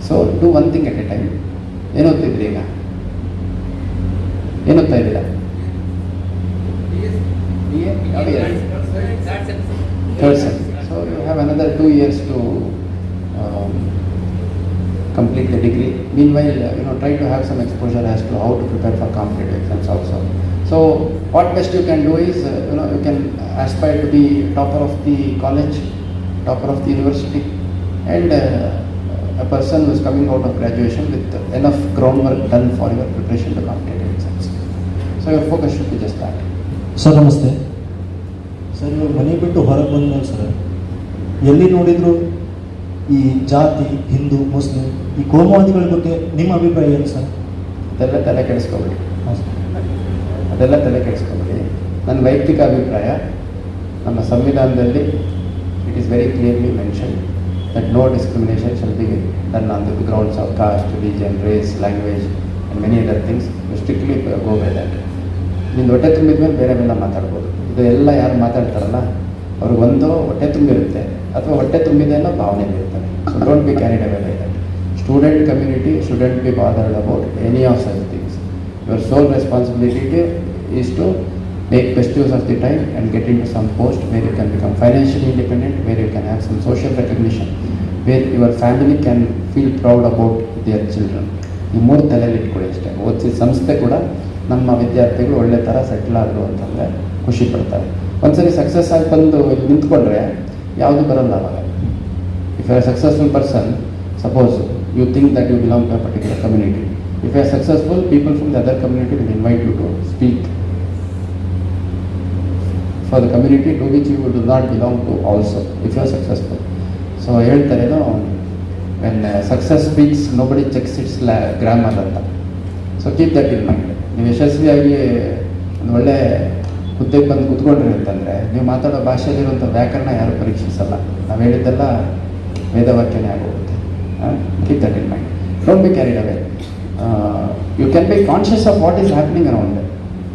So do one thing at a time. ಏನು ಓದ್ತಿದ್ರಿ ಈಗ? ಏನು ಓದ್ತಾ ಇದ್ದೀರಾ? Third sem. So you have another 2 years to complete the degree. Meanwhile, try to have some exposure as to how to prepare for competitive exams also. So what best you can do is, you can aspire to be topper of the college, topper of the university, and a person who is coming out of graduation with enough groundwork done for your preparation to competitive exams. So your focus should be just that. Sir ನಮಸ್ತೆ. Sir ಇವಾಗ ಮನೆ ಬಿಟ್ಟು ಹೊರಗೆ ಬಂದ್ಮೇಲೆ sir ಎಲ್ಲಿ ನೋಡಿದ್ರು ಈ ಜಾತಿ, ಹಿಂದೂ, ಮುಸ್ಲಿಂ, ಈ ಕೋಮುವಾದಿಗಳ ಬಗ್ಗೆ ನಿಮ್ಮ ಅಭಿಪ್ರಾಯ ಏನು ಸರ್? ಅದೆಲ್ಲ ತಲೆ ಕೆಡಿಸ್ಕೊಬೇಡಿ. ಹಾಂ ಸರ್. ಅದೆಲ್ಲ ತಲೆ ಕೆಡಿಸ್ಕೊಬೇಡಿ. ನನ್ನ ವೈಯಕ್ತಿಕ ಅಭಿಪ್ರಾಯ, ನಮ್ಮ ಸಂವಿಧಾನದಲ್ಲಿ it is very clearly mention that no discrimination shall be done on the grounds of caste, religion, race, language and many other things. Strictly go by that. ನಿಂದು ಹೊಟ್ಟೆ ತುಂಬಿದ ಮೇಲೆ ಬೇರೆ ಮೇಲೆ ಮಾತಾಡ್ಬೋದು. ಇದೆಲ್ಲ ಯಾರು ಮಾತಾಡ್ತಾರಲ್ಲ ಅವ್ರಿಗೆ ಒಂದು ಹೊಟ್ಟೆ ತುಂಬಿರುತ್ತೆ ಅಥವಾ ಹೊಟ್ಟೆ ತುಂಬಿದೆ ಅನ್ನೋ ಭಾವನೆ ಇರ್ತಾರೆ. So don't be carried away like that. Student community shouldn't be bothered about any of such things. Your sole responsibility is to make best use of the time and get into some post where you can become financially independent, where you can have some social recognition, where your family can feel proud about their children. ಈ ಮೂರು ತಲೆಯಲ್ಲಿ ಇಟ್ಕೊಳ್ಳಿ ಅಷ್ಟೇ. ಓದಿಸಿ ಸಂಸ್ಥೆ ಕೂಡ ನಮ್ಮ ವಿದ್ಯಾರ್ಥಿಗಳು ಒಳ್ಳೆ ಥರ ಸೆಟ್ಲ್ ಆದರು ಅಂತಂದರೆ ಖುಷಿ ಪಡ್ತಾರೆ. ಒಂದ್ಸರಿ ಸಕ್ಸಸ್ ಆಗಿ ಬಂದು ಇಲ್ಲಿ ನಿಂತ್ಕೊಂಡ್ರೆ ಯಾವುದು ಬರಲ್ಲ ಅವಾಗ. If you are successful person, suppose you think that you belong to a particular community, if you are successful, people from the other community will invite you to speak for the community to which you do not belong to also, if you are successful. So ಹೇಳ್ತಾರೇನೋ, when success speaks nobody checks its grammar ಅಂತ. So keep that in mind. ನೀವು ಯಶಸ್ವಿಯಾಗಿ ಒಂದು ಒಳ್ಳೆ ಹುದ್ದೆಗೆ ಬಂದು ಕೂತ್ಕೊಂಡ್ರಿ ಅಂತಂದರೆ ನೀವು ಮಾತಾಡೋ ಭಾಷೆಯಲ್ಲಿರುವಂಥ ವ್ಯಾಕರಣ ಯಾರು ಪರೀಕ್ಷಿಸಲ್ಲ. ನಾವು ಹೇಳಿದ್ದೆಲ್ಲ ವೇದವಾಕ್ಯನೇ ಆಗೋಗುತ್ತೆ. Keep that in mind. Don't be carried away. You can be conscious of what is happening around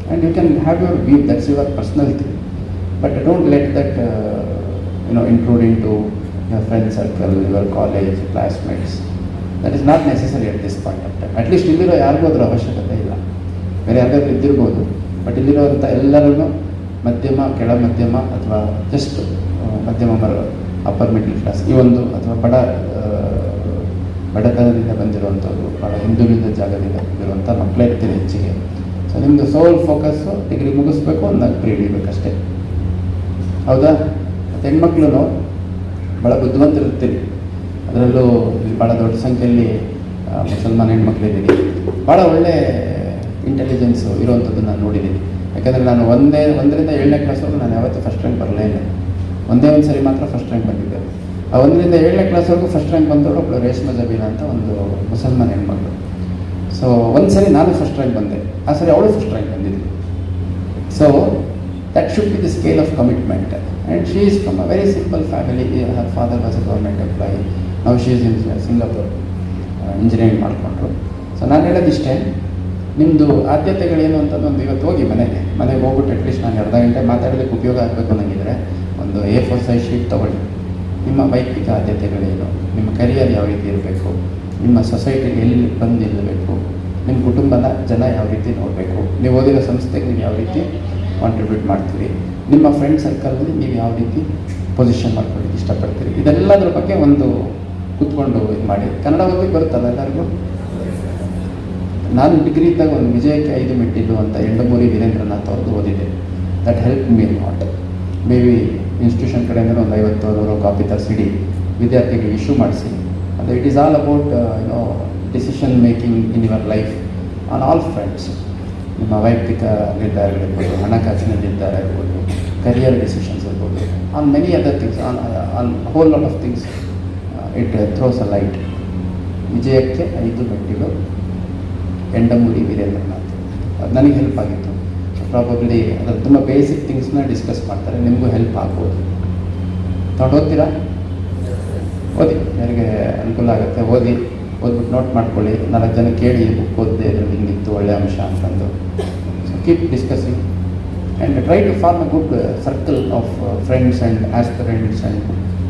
and you can have your view, that's your personal thing. But don't let that intrude into your friend circle, your college, classmates. That is not necessary at this point of time. At least ಇಲ್ಲಿರೋ ಯಾರಿಗೂ ಅದರ ಅವಶ್ಯಕತೆ ಇಲ್ಲ. ಬೇರೆ ಯಾರಿಗಾದ್ರೂ ಇದ್ದಿರ್ಬೋದು, but ಇಲ್ಲಿರೋಂಥ ಎಲ್ಲರೂ ಮಧ್ಯಮ, ಕೆಳ ಮಧ್ಯಮ ಅಥವಾ ಜಸ್ಟ್ ಮಧ್ಯಮ ಅಪ್ಪರ್ ಮಿಡ್ಲ್ ಕ್ಲಾಸ್, ಈ ಒಂದು ಅಥವಾ ಬಡತನದಿಂದ ಬಂದಿರುವಂಥವ್ರು, ಭಾಳ ಹಿಂದುಳಿದ ಜಾಗದಿಂದ ಬಂದಿರುವಂಥ ಮಕ್ಕಳೇ ಇರ್ತೀರಿ ಹೆಚ್ಚಿಗೆ. ಸೊ ನಿಮ್ಮದು ಸೋಲ್ ಫೋಕಸ್ಸು ಡಿಗ್ರಿ ಮುಗಿಸ್ಬೇಕು, ಒಂದು ನೌಕರಿ ಹಿಡಿಬೇಕಷ್ಟೇ. ಹೌದಾ? ಮತ್ತು ಹೆಣ್ಮಕ್ಳು ಭಾಳ ಬುದ್ಧಿವಂತರಿರ್ತೀರಿ. ಅದರಲ್ಲೂ ಇಲ್ಲಿ ಭಾಳ ದೊಡ್ಡ ಸಂಖ್ಯೆಯಲ್ಲಿ ಮುಸಲ್ಮಾನ್ ಹೆಣ್ಮಕ್ಳಿದ್ದೀರಿ. ಭಾಳ ಒಳ್ಳೆ ಇಂಟೆಲಿಜೆನ್ಸು ಇರುವಂಥದ್ದು ನಾನು ನೋಡಿದ್ದೀನಿ. ಯಾಕಂದರೆ ನಾನು ಒಂದರಿಂದ 7ನೇ ಕ್ಲಾಸ್ವರೆಗೂ ನಾನು ಯಾವತ್ತೂ ಫಸ್ಟ್ ರ್ಯಾಂಕ್ ಬರಲೇ ಇಲ್ಲ. ಒಂದೇ ಒಂದು ಸರಿ ಮಾತ್ರ ಫಸ್ಟ್ ರ್ಯಾಂಕ್ ಬಂದಿದ್ದೆ. ಆ 1ರಿಂದ 7ನೇ ಕ್ಲಾಸ್ವರೆಗೂ ಫಸ್ಟ್ ರ್ಯಾಂಕ್ ಬಂದವರು ಒಬ್ಬಳು ರೇಷ್ಮಾ ಜಬೀನಾ ಅಂತ ಒಂದು ಮುಸಲ್ಮಾನ್ ಹೆಣ್ಮಕ್ಳು. ಸೊ ಒಂದು ಸರಿ ನಾನು ಫಸ್ಟ್ ರ್ಯಾಂಕ್ ಬಂದೆ, ಆ ಸರಿ ಅವಳು ಫಸ್ಟ್ ರ್ಯಾಂಕ್ ಬಂದಿದ್ದೆ. So that should be the scale of commitment. And she is from a very simple family. Her father was a government employee. Now she is in Singapore, engineering ಮಾಡಿಕೊಂಡ್ರು. So ನಾನು ಹೇಳೋದಿಷ್ಟೇ, ನಿಮ್ಮದು ಆದ್ಯತೆಗಳೇನು ಅಂತಂದು ಒಂದು ಇವತ್ತು ಹೋಗಿ ಮನೆಗೆ ಹೋಗ್ಬಿಟ್ಟು ಅಟ್ಲೀಸ್ಟ್ ನಾನು ಅರ್ಧ ಗಂಟೆ ಮಾತಾಡೋದಕ್ಕೆ ಉಪಯೋಗ ಆಗಬೇಕು ಅನ್ನೋಂಗಿದ್ರೆ ಒಂದು A4 ಸೈಜ್ ಶೀಟ್ ತೊಗೊಳ್ಳಿ. ನಿಮ್ಮ ವೈಯಕ್ತಿಕ ಆದ್ಯತೆಗಳೇನು, ನಿಮ್ಮ ಕರಿಯರ್ ಯಾವ ರೀತಿ ಇರಬೇಕು, ನಿಮ್ಮ ಸೊಸೈಟಿಗೆ ಎಲ್ಲಿ ಬಂದು ನಿಲ್ಲಬೇಕು, ನಿಮ್ಮ ಕುಟುಂಬದ ಜನ ಯಾವ ರೀತಿ ನೋಡಬೇಕು, ನೀವು ಓದಿರೋ ಸಂಸ್ಥೆಗೆ ನೀವು ಯಾವ ರೀತಿ ಕಾಂಟ್ರಿಬ್ಯೂಟ್ ಮಾಡ್ತೀರಿ, ನಿಮ್ಮ ಫ್ರೆಂಡ್ ಸರ್ಕಲಲ್ಲಿ ನೀವು ಯಾವ ರೀತಿ ಪೊಸಿಷನ್ ಮಾಡ್ಕೊಳ್ಳಿಕ್ಕೆ ಇಷ್ಟಪಡ್ತೀರಿ, ಇದೆಲ್ಲದ್ರ ಬಗ್ಗೆ ಒಂದು ಕೂತ್ಕೊಂಡು ಇದು ಮಾಡಿ. ಕನ್ನಡ ಓದಲಿಕ್ಕೆ ಬರುತ್ತಲ್ಲ ಎಲ್ಲರಿಗೂ? ನಾನು ಡಿಗ್ರಿ ಇದ್ದಾಗ ಒಂದು ವಿಜಯಕ್ಕೆ 5 ಮೆಟ್ಟಿಲು ಅಂತ ಎಂಡಮೂರಿ ವೀರೇಂದ್ರನಾಥ್ ಅವ್ರದ್ದು ಓದಿದೆ. That help me not. May be institution ಕಡೆಯಿಂದ ಒಂದು 50-100 ಕಾಪಿ ತರಿಸಿಡಿ ವಿದ್ಯಾರ್ಥಿಗಳಿಗೆ ಇಶ್ಯೂ ಮಾಡಿಸಿ. ಅದು it is all about decision making in your life on all fronts. ನಿಮ್ಮ ವೈಯಕ್ತಿಕ ನಿರ್ಧಾರಗಳಿರ್ಬೋದು, ಹಣಕಾಸಿನ ನಿರ್ಧಾರ ಇರ್ಬೋದು, ಕರಿಯರ್ ಡಿಸಿಷನ್ಸ್ ಇರ್ಬೋದು, on many other things, on whole lot of things it throws a light. ವಿಜಯಕ್ಕೆ 5 ಮೆಟ್ಟಿಲು, ಎಂಡಮೂರಿ ವೀರೇಂದ್ರನಾಥ್. ಅದು ನನಗೆ ಹೆಲ್ಪ್ ಆಗಿತ್ತು. ಸೊ ಪ್ರಾಬಬ್ಲಿ ಅದರ ತುಂಬ ಬೇಸಿಕ್ ಥಿಂಗ್ಸ್ನ ಡಿಸ್ಕಸ್ ಮಾಡ್ತಾರೆ, ನಿಮಗೂ ಹೆಲ್ಪ್ ಆಗ್ಬೋದು. ತಗೊಂಡು ಓದ್ತೀರಾ? ಓದಿ, ಯಾರಿಗೆ ಅನುಕೂಲ ಆಗುತ್ತೆ ಓದ್ಬಿಟ್ಟು ನೋಟ್ ಮಾಡ್ಕೊಳ್ಳಿ. 4 ಜನ ಕೇಳಿ ಬುಕ್ ಓದಿದೆ, ಇದ್ರಲ್ಲಿ ಹಿಂಗಿತ್ತು ಒಳ್ಳೆ ಅಂಶ ಅಂತಂದು. So keep discussing and try to form a good circle of friends and aspirants and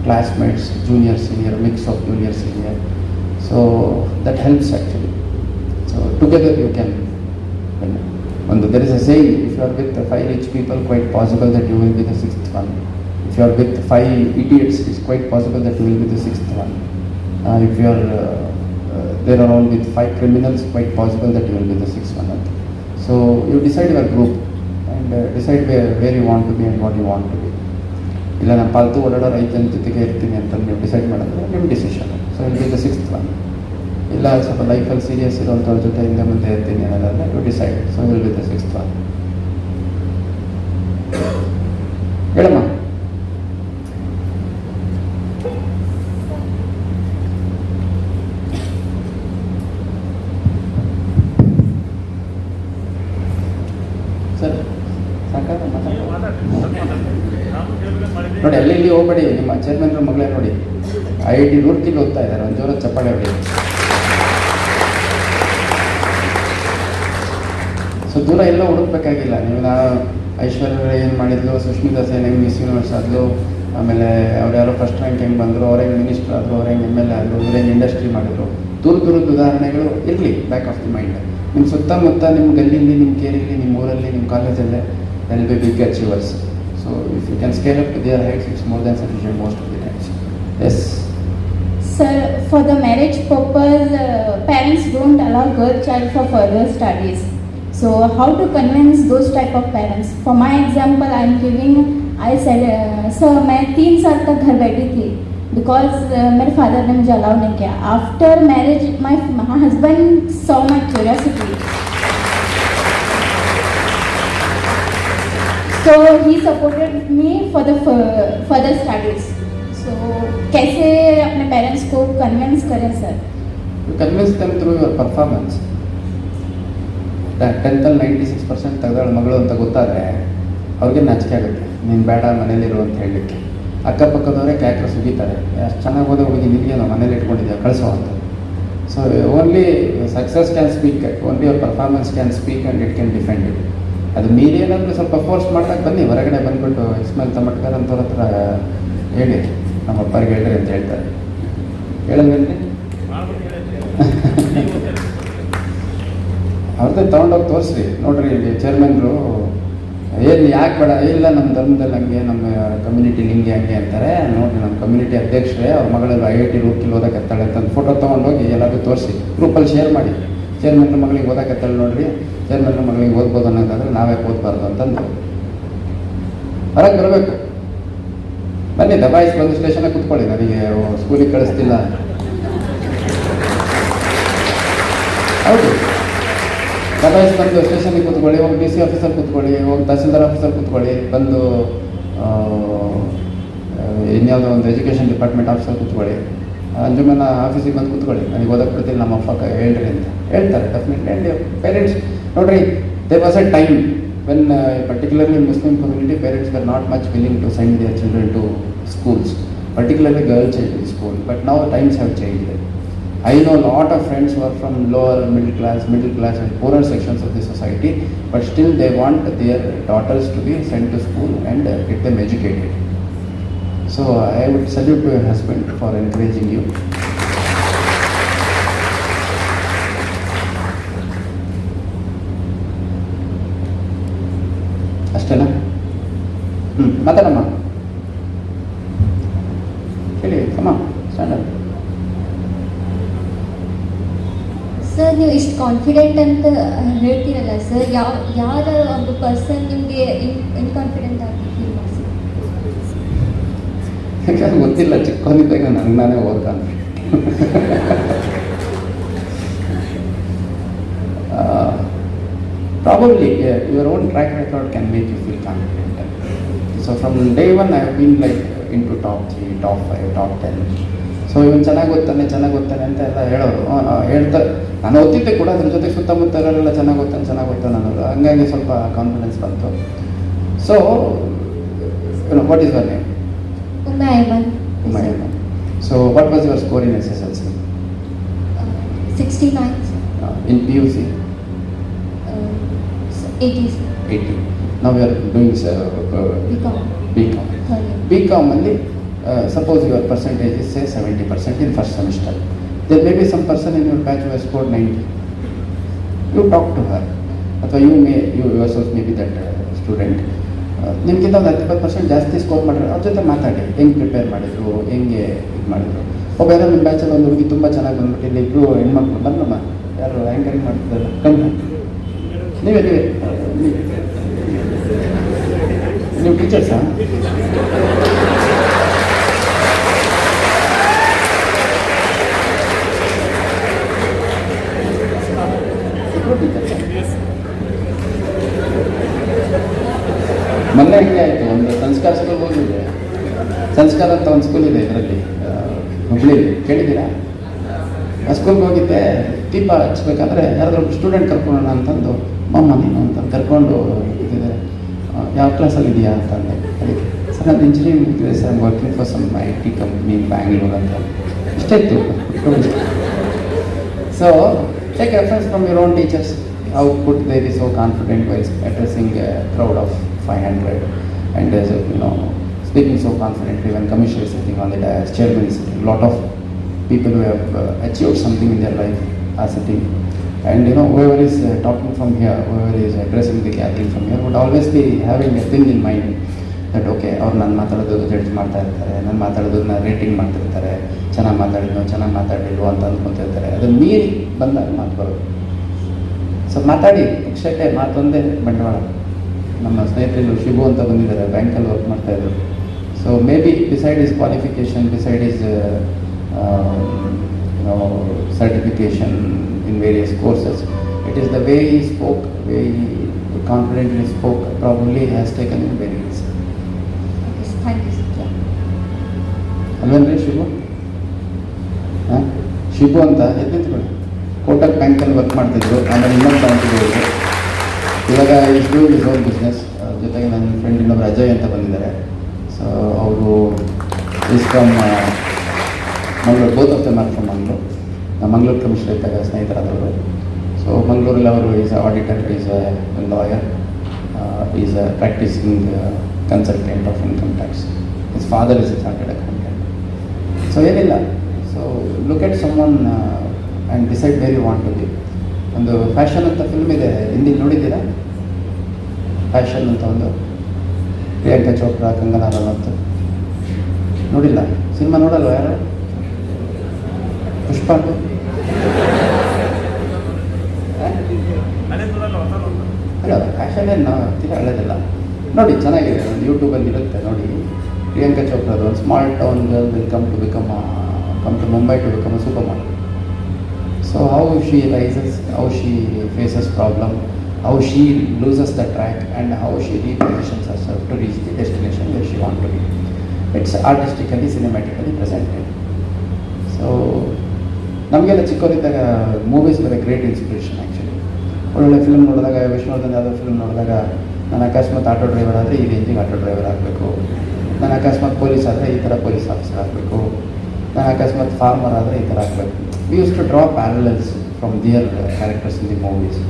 classmates, junior senior, mix of junior senior. So that helps actually. So together you can win. There is a saying, if you are with 5 rich people, quite possible that you will be the 6th one. If you are with 5 idiots, it's quite possible that you will be the 6th one. If you are there around with 5 criminals, quite possible that you will be the 6th one. So you decide your group and decide where you want to be and what you want to be. ಇಲ್ಲ ನಾನು ಪಾಲ್ತು ಓಡಾಡೋರು 5 ಜನ ಜೊತೆಗೆ ಇರ್ತೀನಿ ಅಂತ ನೀವು decide ಮಾಡಿದ್ರೆ ನಿಮ್ಮ decision. So will be the 6th one. ಇಲ್ಲ ಸ್ವಲ್ಪ ಲೈಫಲ್ಲಿ ಸೀರಿಯಸ್ ಇರೋಂಥವ್ರ ಜೊತೆ ಹಿಂದೆ ಮುಂದೆ ಇರ್ತೀನಿ ಅನ್ನೋದಾದರೆ you decide. So will be the 6th one. ಹೇಳಮ್ಮ. ಸರ್ ಸಾಕಾಗ ನೋಡಿ, ಅಲ್ಲಿ ಹೋಗ್ಬೇಡಿ. ನಿಮ್ಮ ಚೇರ್ಮನ್ರ ಮಗಳೇ ನೋಡಿ, IIT ರೂರ್ಕಿಲಿ ಓದ್ತಾ ಇದ್ದಾರೆ. ಒಂದು ಜೋರ ಚಪ್ಪಾಳೆ ಹೊಡಿ. ಸೊ ದೂರ ಎಲ್ಲೋ ಹುಡುಕ್ಬೇಕಾಗಿಲ್ಲ. ನೀವು ಐಶ್ವರ್ಯ ಏನು ಮಾಡಿದ್ಲು, ಸುಷ್ಮಿತಾ ಸೇನ್ ಹೆಂಗೆ ಮಿಸ್ ಯೂನಿವರ್ಸ್ ಆದಲು, ಆಮೇಲೆ ಅವ್ರು ಯಾರೋ ಫಸ್ಟ್ ರ್ಯಾಂಕ್ ಹೆಂಗೆ ಬಂದರು, ಅವ್ರು ಹೆಂಗೆ ಮಿನಿಸ್ಟರ್ ಆದರು, ಅವ್ರು ಹೆಂಗೆ MLA ಆದರು, ಇವ್ರು ಹೆಂಗೆ ಇಂಡಸ್ಟ್ರಿ ಮಾಡಿದ್ರು, ದೂರದ ಉದಾಹರಣೆಗಳು ಇರಲಿ ಬ್ಯಾಕ್ ಆಫ್ ದಿ ಮೈಂಡ್. ನಿಮ್ಮ ಸುತ್ತಮುತ್ತ ನಿಮ್ಮ ಗಲ್ಲಿಲಿ, ನಿಮ್ಮ ಕೇರಿಲಿ, ನಿಮ್ಮ ಊರಲ್ಲಿ, ನಿಮ್ಮ ಕಾಲೇಜಲ್ಲೇ they'll be big achievers. So if you can scale up to their heights, it's more than sufficient most of the times. Yes Sir, for the marriage purpose, parents don't allow girl child for further studies. So how to convince those type of parents? For my example, I am giving. I said, sir, मैं 3 साल तक घर बैठी थी because मेरे father ने मुझे allow नहीं किया. After marriage, my husband saw my curiosity. So he supported me for the further studies. So कैसे अपने पेरेंट्स को कन्विंस करें sir? You convince them through your performance. 10th 96% ತೆಗೆದಾಳು ಮಗಳು ಅಂತ ಗೊತ್ತಾದರೆ ಅವ್ರಿಗೆ ನಾಚಿಕೆ ಆಗುತ್ತೆ, ನೀನು ಬೇಡ ಮನೇಲಿರು ಅಂತ ಹೇಳಲಿಕ್ಕೆ. ಅಕ್ಕಪಕ್ಕದವರೇ ಕ್ಯಾಕ್ರ ಸುಗಿತಾರೆ, ಅಷ್ಟು ಚೆನ್ನಾಗಿ ಹೋದ ಹುಡುಗಿ ನಿನಗೆ ನಾವು ಮನೇಲಿ ಇಟ್ಕೊಂಡಿದ್ಯಾ ಕಳಿಸೋ ಅಂತ. So only success can speak, only your performance can speak and it can defend it. ಅದು ಮೀರೇನಾದರೂ ಸ್ವಲ್ಪ ಫೋರ್ಸ್ ಮಾಡಿದಾಗ ಬನ್ನಿ, ಹೊರಗಡೆ ಬಂದುಬಿಟ್ಟು ಇಸ್ಮಾಯಿಲ್ ತಮಟ್ಕರ್ ಅಂತವ್ರ ಹತ್ರ ಹೇಳಿ, ನಮ್ಮ ಅಪ್ಪರಿಗೆ ಹೇಳ್ರಿ ಅಂತ ಹೇಳ್ತಾರೆ. ಹೇಳಲ್ವೇನ್ರಿ? ಅವ್ರದ್ದೇ ತೊಗೊಂಡೋಗಿ ತೋರಿಸ್ರಿ, ನೋಡ್ರಿ ಚೇರ್ಮನ್ರು ಏನು ಯಾಕೆ ಬೇಡ, ಇಲ್ಲ ನಮ್ಮ ಧರ್ಮದಲ್ಲಿ ಹಂಗೆ, ನಮ್ಮ ಕಮ್ಯುನಿಟಿಲಿ ಹಿಂಗೆ ಹಂಗೆ ಅಂತಾರೆ, ನೋಡಿರಿ ನಮ್ಮ ಕಮ್ಯುನಿಟಿ ಅಧ್ಯಕ್ಷರೇ ಅವ್ರ ಮಗಳಲ್ಲಿ IIT ರೂರ್ಕಿಲ್ಲಿ ಓದಕತ್ತಾಳೆ ಅಂತ ಫೋಟೋ ತೊಗೊಂಡೋಗಿ ಎಲ್ಲರಿಗೂ ತೋರಿಸಿ, ಗ್ರೂಪಲ್ಲಿ ಶೇರ್ ಮಾಡಿ. ಚೇರ್ಮನ್ರ ಮಗಳಿಗೆ ಓದಕತ್ತಾಳೆ ನೋಡ್ರಿ, ಚೇರ್ಮನ್ರ ಮಗಳಿಗೆ ಓದ್ಬೋದು ಅನ್ನೋದಾದ್ರೆ ನಾವೇ ಓದ್ಬಾರ್ದು ಅಂತಂದು ಹೊರಗೆ ಬರಬೇಕು. ಬನ್ನಿ ದಬಾಯಿಸಿ ಬಂದು ಸ್ಟೇಷನ್ಗೆ ಕೂತ್ಕೊಳ್ಳಿ, ನನಗೆ ಸ್ಕೂಲಿಗೆ ಕಳಿಸ್ತಿಲ್ಲ. ಹೌದು, ದಬಾಯಿಸಿ ಬಂದು ಸ್ಟೇಷನ್ಗೆ ಕೂತ್ಕೊಳ್ಳಿ, ಹೋಗಿ DC ಆಫೀಸಲ್ಲಿ ಕೂತ್ಕೊಳ್ಳಿ, ಹೋಗಿ ತಹಸೀಲ್ದಾರ್ ಆಫೀಸಲ್ಲಿ ಕೂತ್ಕೊಳ್ಳಿ, ಬಂದು ಇನ್ಯಾವುದೋ ಒಂದು ಎಜುಕೇಷನ್ ಡಿಪಾರ್ಟ್ಮೆಂಟ್ ಆಫೀಸಲ್ಲಿ ಕೂತ್ಕೊಳ್ಳಿ, ಅಂಜುಮನ ಆಫೀಸಿಗೆ ಬಂದು ಕೂತ್ಕೊಳ್ಳಿ, ನನಗೆ ಓದಕ್ಕೆ ಬಿಡ್ತಿಲ್ಲ ನಮ್ಮ ಅಪ್ಪ ಹೇಳ್ರಿ ಅಂತ ಹೇಳ್ತಾರೆ. ಡೆಫಿನೆಟ್ಲಿ. ಆ್ಯಂಡ್ ಪೇರೆಂಟ್ಸ್ ನೋಡ್ರಿ, they was A time when particularly in Muslim community, parents were not much willing to send their children to schools, particularly girl child school. But now times have changed. I know a lot of friends who are from lower middle class and poorer sections of the society, but still they want their daughters to be sent to school and get them educated. So I would salute to your husband for encouraging you. ಅಷ್ಟೇನಾ? ಮಾತಾಡಮ್ಮ, ಹೇಳಿ ಅಮ್ಮ, standard. Sir, ನೀವು ಇಷ್ಟು confident ಅಂತ ಹೇಳ್ತೀರಲ್ಲ sir, ಯಾರ ಒಂದು person ನಿಮಗೆ ಇನ್ಕಾನ್ಫಿಡೆಂಟ್ ಆಗಿ ಫೀಲ್ ಮಾಡಿಸಿ? ಯಾಕಂದ್ರೆ ಗೊತ್ತಿಲ್ಲ, ಚಿಕ್ಕವನಿದ್ದಾಗ ನನಗೆ ನಾನೇ ಓದ್ಕಾನೆ. Probably your own track record can make you feel confident. So from day one I have been like into top 3, top 5, top 10. So ಇವನು ಚೆನ್ನಾಗಿ ಓದ್ತಾನೆ ಅಂತ ಎಲ್ಲ ಹೇಳೋರು. ನಾನು ಓದ್ತಿದ್ದೆ ಕೂಡ, ಅದ್ರ ಜೊತೆ ಸುತ್ತಮುತ್ತಲೆಲ್ಲ ಚೆನ್ನಾಗಿ ಓದ್ತಾನೆ ಅನ್ನೋರು. ಹಂಗಾಗಿ ಸ್ವಲ್ಪ ಕಾನ್ಫಿಡೆನ್ಸ್ ಬಂತು. So what is your name? Umaiman. So what was your score in SSLC? 69. In PUC? 80. Now we are doing BCom. BCom only, suppose your percentage is say 70% in first semester. There may be some person in your batch who has scored 90. You talk to her. ಅಥವಾ you yourself may be that student. ನಿಮಗಿಂತ ಒಂದು 10% ಜಾಸ್ತಿ score ಮಾಡಿದ್ರೆ ಅವ್ರ ಜೊತೆ ಮಾತಾಡಿ, ಹೆಂಗೆ prepare ಮಾಡಿದ್ರು, ಹೆಂಗೆ ಇದು ಮಾಡಿದ್ರು. ಒಬ್ಬ ಯಾರೋ ನಿಮ್ಮ ಬ್ಯಾಚಲ್ಲಿ ಒಂದು ಹುಡುಗಿ ತುಂಬ ಚೆನ್ನಾಗಿ ಬಂದ್ಬಿಟ್ಟು ಇಲ್ಲಿ ಇಬ್ಬರು ಹೆಣ್ಮಕ್ಳು ಬಂದಮ್ಮ, ಯಾರು ಆ್ಯಂಕರಿಂಗ್ ಮಾಡ್ತಿದ್ದಾರೆ, ಕಮ್ಮಿ ನೀವೇ ನೀವು ಟೀಚರ್ಸಾ? ಮೊನ್ನೆ ಹಂಗೆ ಆಯಿತು, ಒಂದು ಸಂಸ್ಕಾರ ಸ್ಕೂಲ್ ಹೋಗಿದ್ದೆ. ಸಂಸ್ಕಾರ ಅಂತ ಒಂದು ಸ್ಕೂಲ್ ಇದೆ ಇದರಲ್ಲಿ, ಹುಬ್ಳಿಲಿ, ಕೇಳಿದ್ದೀರಾ? ಆ ಸ್ಕೂಲ್ಗೆ ಹೋಗಿದ್ದೆ. ದೀಪ ಹಚ್ಬೇಕಾದ್ರೆ ಯಾರಾದ್ರೂ ಸ್ಟೂಡೆಂಟ್ ಕರ್ಕೊಳ್ಳೋಣ ಅಂತಂದು, ಮಮ್ಮ ನೀನು ಅಂತ ಕರ್ಕೊಂಡು ಇದ್ದಿದೆ. ಯಾವ ಕ್ಲಾಸಲ್ಲಿ ಇದೆಯಾ ಅಂತಂದೆ. ಅದಕ್ಕೆ ಸರ್ ನಾನು ಇಂಜಿನಿಯರಿಂಗ್ ಮುಗಿದಿದೆ sir, working for some IT company Bangalore ಅಂತ. ಇಷ್ಟೇ ಇತ್ತು. So take reference from your own teachers. how could they be so confident while addressing a crowd of 500 and speaking so confidently when commissioner is sitting on the dais, chairman is sitting, lot of people who have achieved something in their life are sitting. And whoever is talking from here, whoever is addressing the gathering from here would always be having a thing in mind that okay, ಅವ್ರು ನಾನು ಮಾತಾಡೋದು judge ಮಾಡ್ತಾ ಇರ್ತಾರೆ, ನಾನು ಮಾತಾಡೋದನ್ನ rating ಮಾಡ್ತಿರ್ತಾರೆ, ಚೆನ್ನಾಗಿ ಮಾತಾಡಿಲ್ವೋ ಅಂತ ಅಂದ್ಕೊತಿರ್ತಾರೆ. ಅದನ್ನು ಮೀರಿ ಬಂದಾಗ ಮಾತು ಬರೋದು. ಸೊ ಮಾತಾಡಿ, ಅಕ್ಷತೆ ಮಾತೊಂದೇ ಬಂಡವಾಳ. ನಮ್ಮ ಸ್ನೇಹಿತರು ಶಿಬು ಅಂತ ಬಂದಿದ್ದಾರೆ, ಬ್ಯಾಂಕಲ್ಲಿ ವರ್ಕ್ ಮಾಡ್ತಾಯಿದ್ರು. So may be beside is qualification, beside is certification in various courses, it is the way he spoke, way he confidently spoke, probably has taken him very easy. Okay, sir. Thank you, sir. ಅಲ್ವೇನ್ರಿ ಶಿಬು? ಹಾಂ, ಶಿಬು ಅಂತ ಎದ್ದಿತ್ಕೊಳ್ಳಿ. ಕೋಟಕ್ ಬ್ಯಾಂಕಲ್ಲಿ work ಮಾಡ್ತಿದ್ರು, ಆಮೇಲೆ ಇನ್ನೊಂದು ಬ್ಯಾಂಕಿಗೆ ಹೋದ್ರು. ಇವಾಗ is doing is own business. ಜೊತೆಗೆ ನನ್ನ ಫ್ರೆಂಡ್ ಇನ್ನೊಬ್ರು ಅಜಯ್ ಅಂತ ಬಂದಿದ್ದಾರೆ. ಸೊ ಅವರು is from Mangaluru, both of them are from Mangaluru. Mangaluru commissioner ಇದ್ದಾಗ ಸ್ನೇಹಿತರಾದವರು. ಸೊ ಮಂಗಳೂರಲ್ಲಿ ಅವರು is auditor, is a lawyer, is a practicing consultant of income tax. His father is a chartered accountant. So ಏನಿಲ್ಲ, so look at someone and decide where you want to be. ಒಂದು fashion ಅಂತ film ಇದೆ, ಹಿಂದಿ ನೋಡಿದ್ದೀರಾ? Fashion ಅಂತ ಒಂದು ಪ್ರಿಯಾಂಕಾ ಚೋಪ್ರಾ, ಕಂಗನಾ ರನೌತ್. ನೋಡಿಲ್ಲ? Cinema ನೋಡಲ್ವ ಯಾರು? ಪುಷ್ಪ ಅಲ್ಲ, ಫ್ಯಾಷನ್ ಏನು ತೀರಾ ಹಳೆದಿಲ್ಲ. ನೋಡಿ, ಚೆನ್ನಾಗಿದೆ, ಒಂದು ಯೂಟ್ಯೂಬಲ್ಲಿ ಇರುತ್ತೆ ನೋಡಿ. ಪ್ರಿಯಾಂಕಾ ಚೋಪ್ರಾದು ಒಂದು small town girl will come to Mumbai to become a super model. So how she rises, how she faces problem, how she loses the track, and how she repositions herself to reach the destination where she wants to be. It's artistically, cinematically presented. So ನಮಗೆಲ್ಲ ಚಿಕ್ಕವರಿದ್ದಾಗ movies ಬರೀ great inspiration actually. ಒಳ್ಳೊಳ್ಳೆ film ನೋಡಿದಾಗ, ವಿಷ್ಣುವರ್ಧನ್ ಯಾವುದೋ film ನೋಡಿದಾಗ, ನಾನು ಅಕಸ್ಮಾತ್ auto driver ಆದರೆ ಈ ರೇಂಜಿಗೆ ಆಟೋ ಡ್ರೈವರ್ ಆಗಬೇಕು, ನಾನು ಅಕಸ್ಮಾತ್ ಪೊಲೀಸ್ ಆದರೆ ಈ ಥರ ಪೊಲೀಸ್ ಆಫೀಸರ್ ಆಗಬೇಕು, ನಾನು ಅಕಸ್ಮಾತ್ ಫಾರ್ಮರ್ ಆದರೆ ಈ ಥರ ಆಗಬೇಕು. We use to draw parallels from their characters in the movies.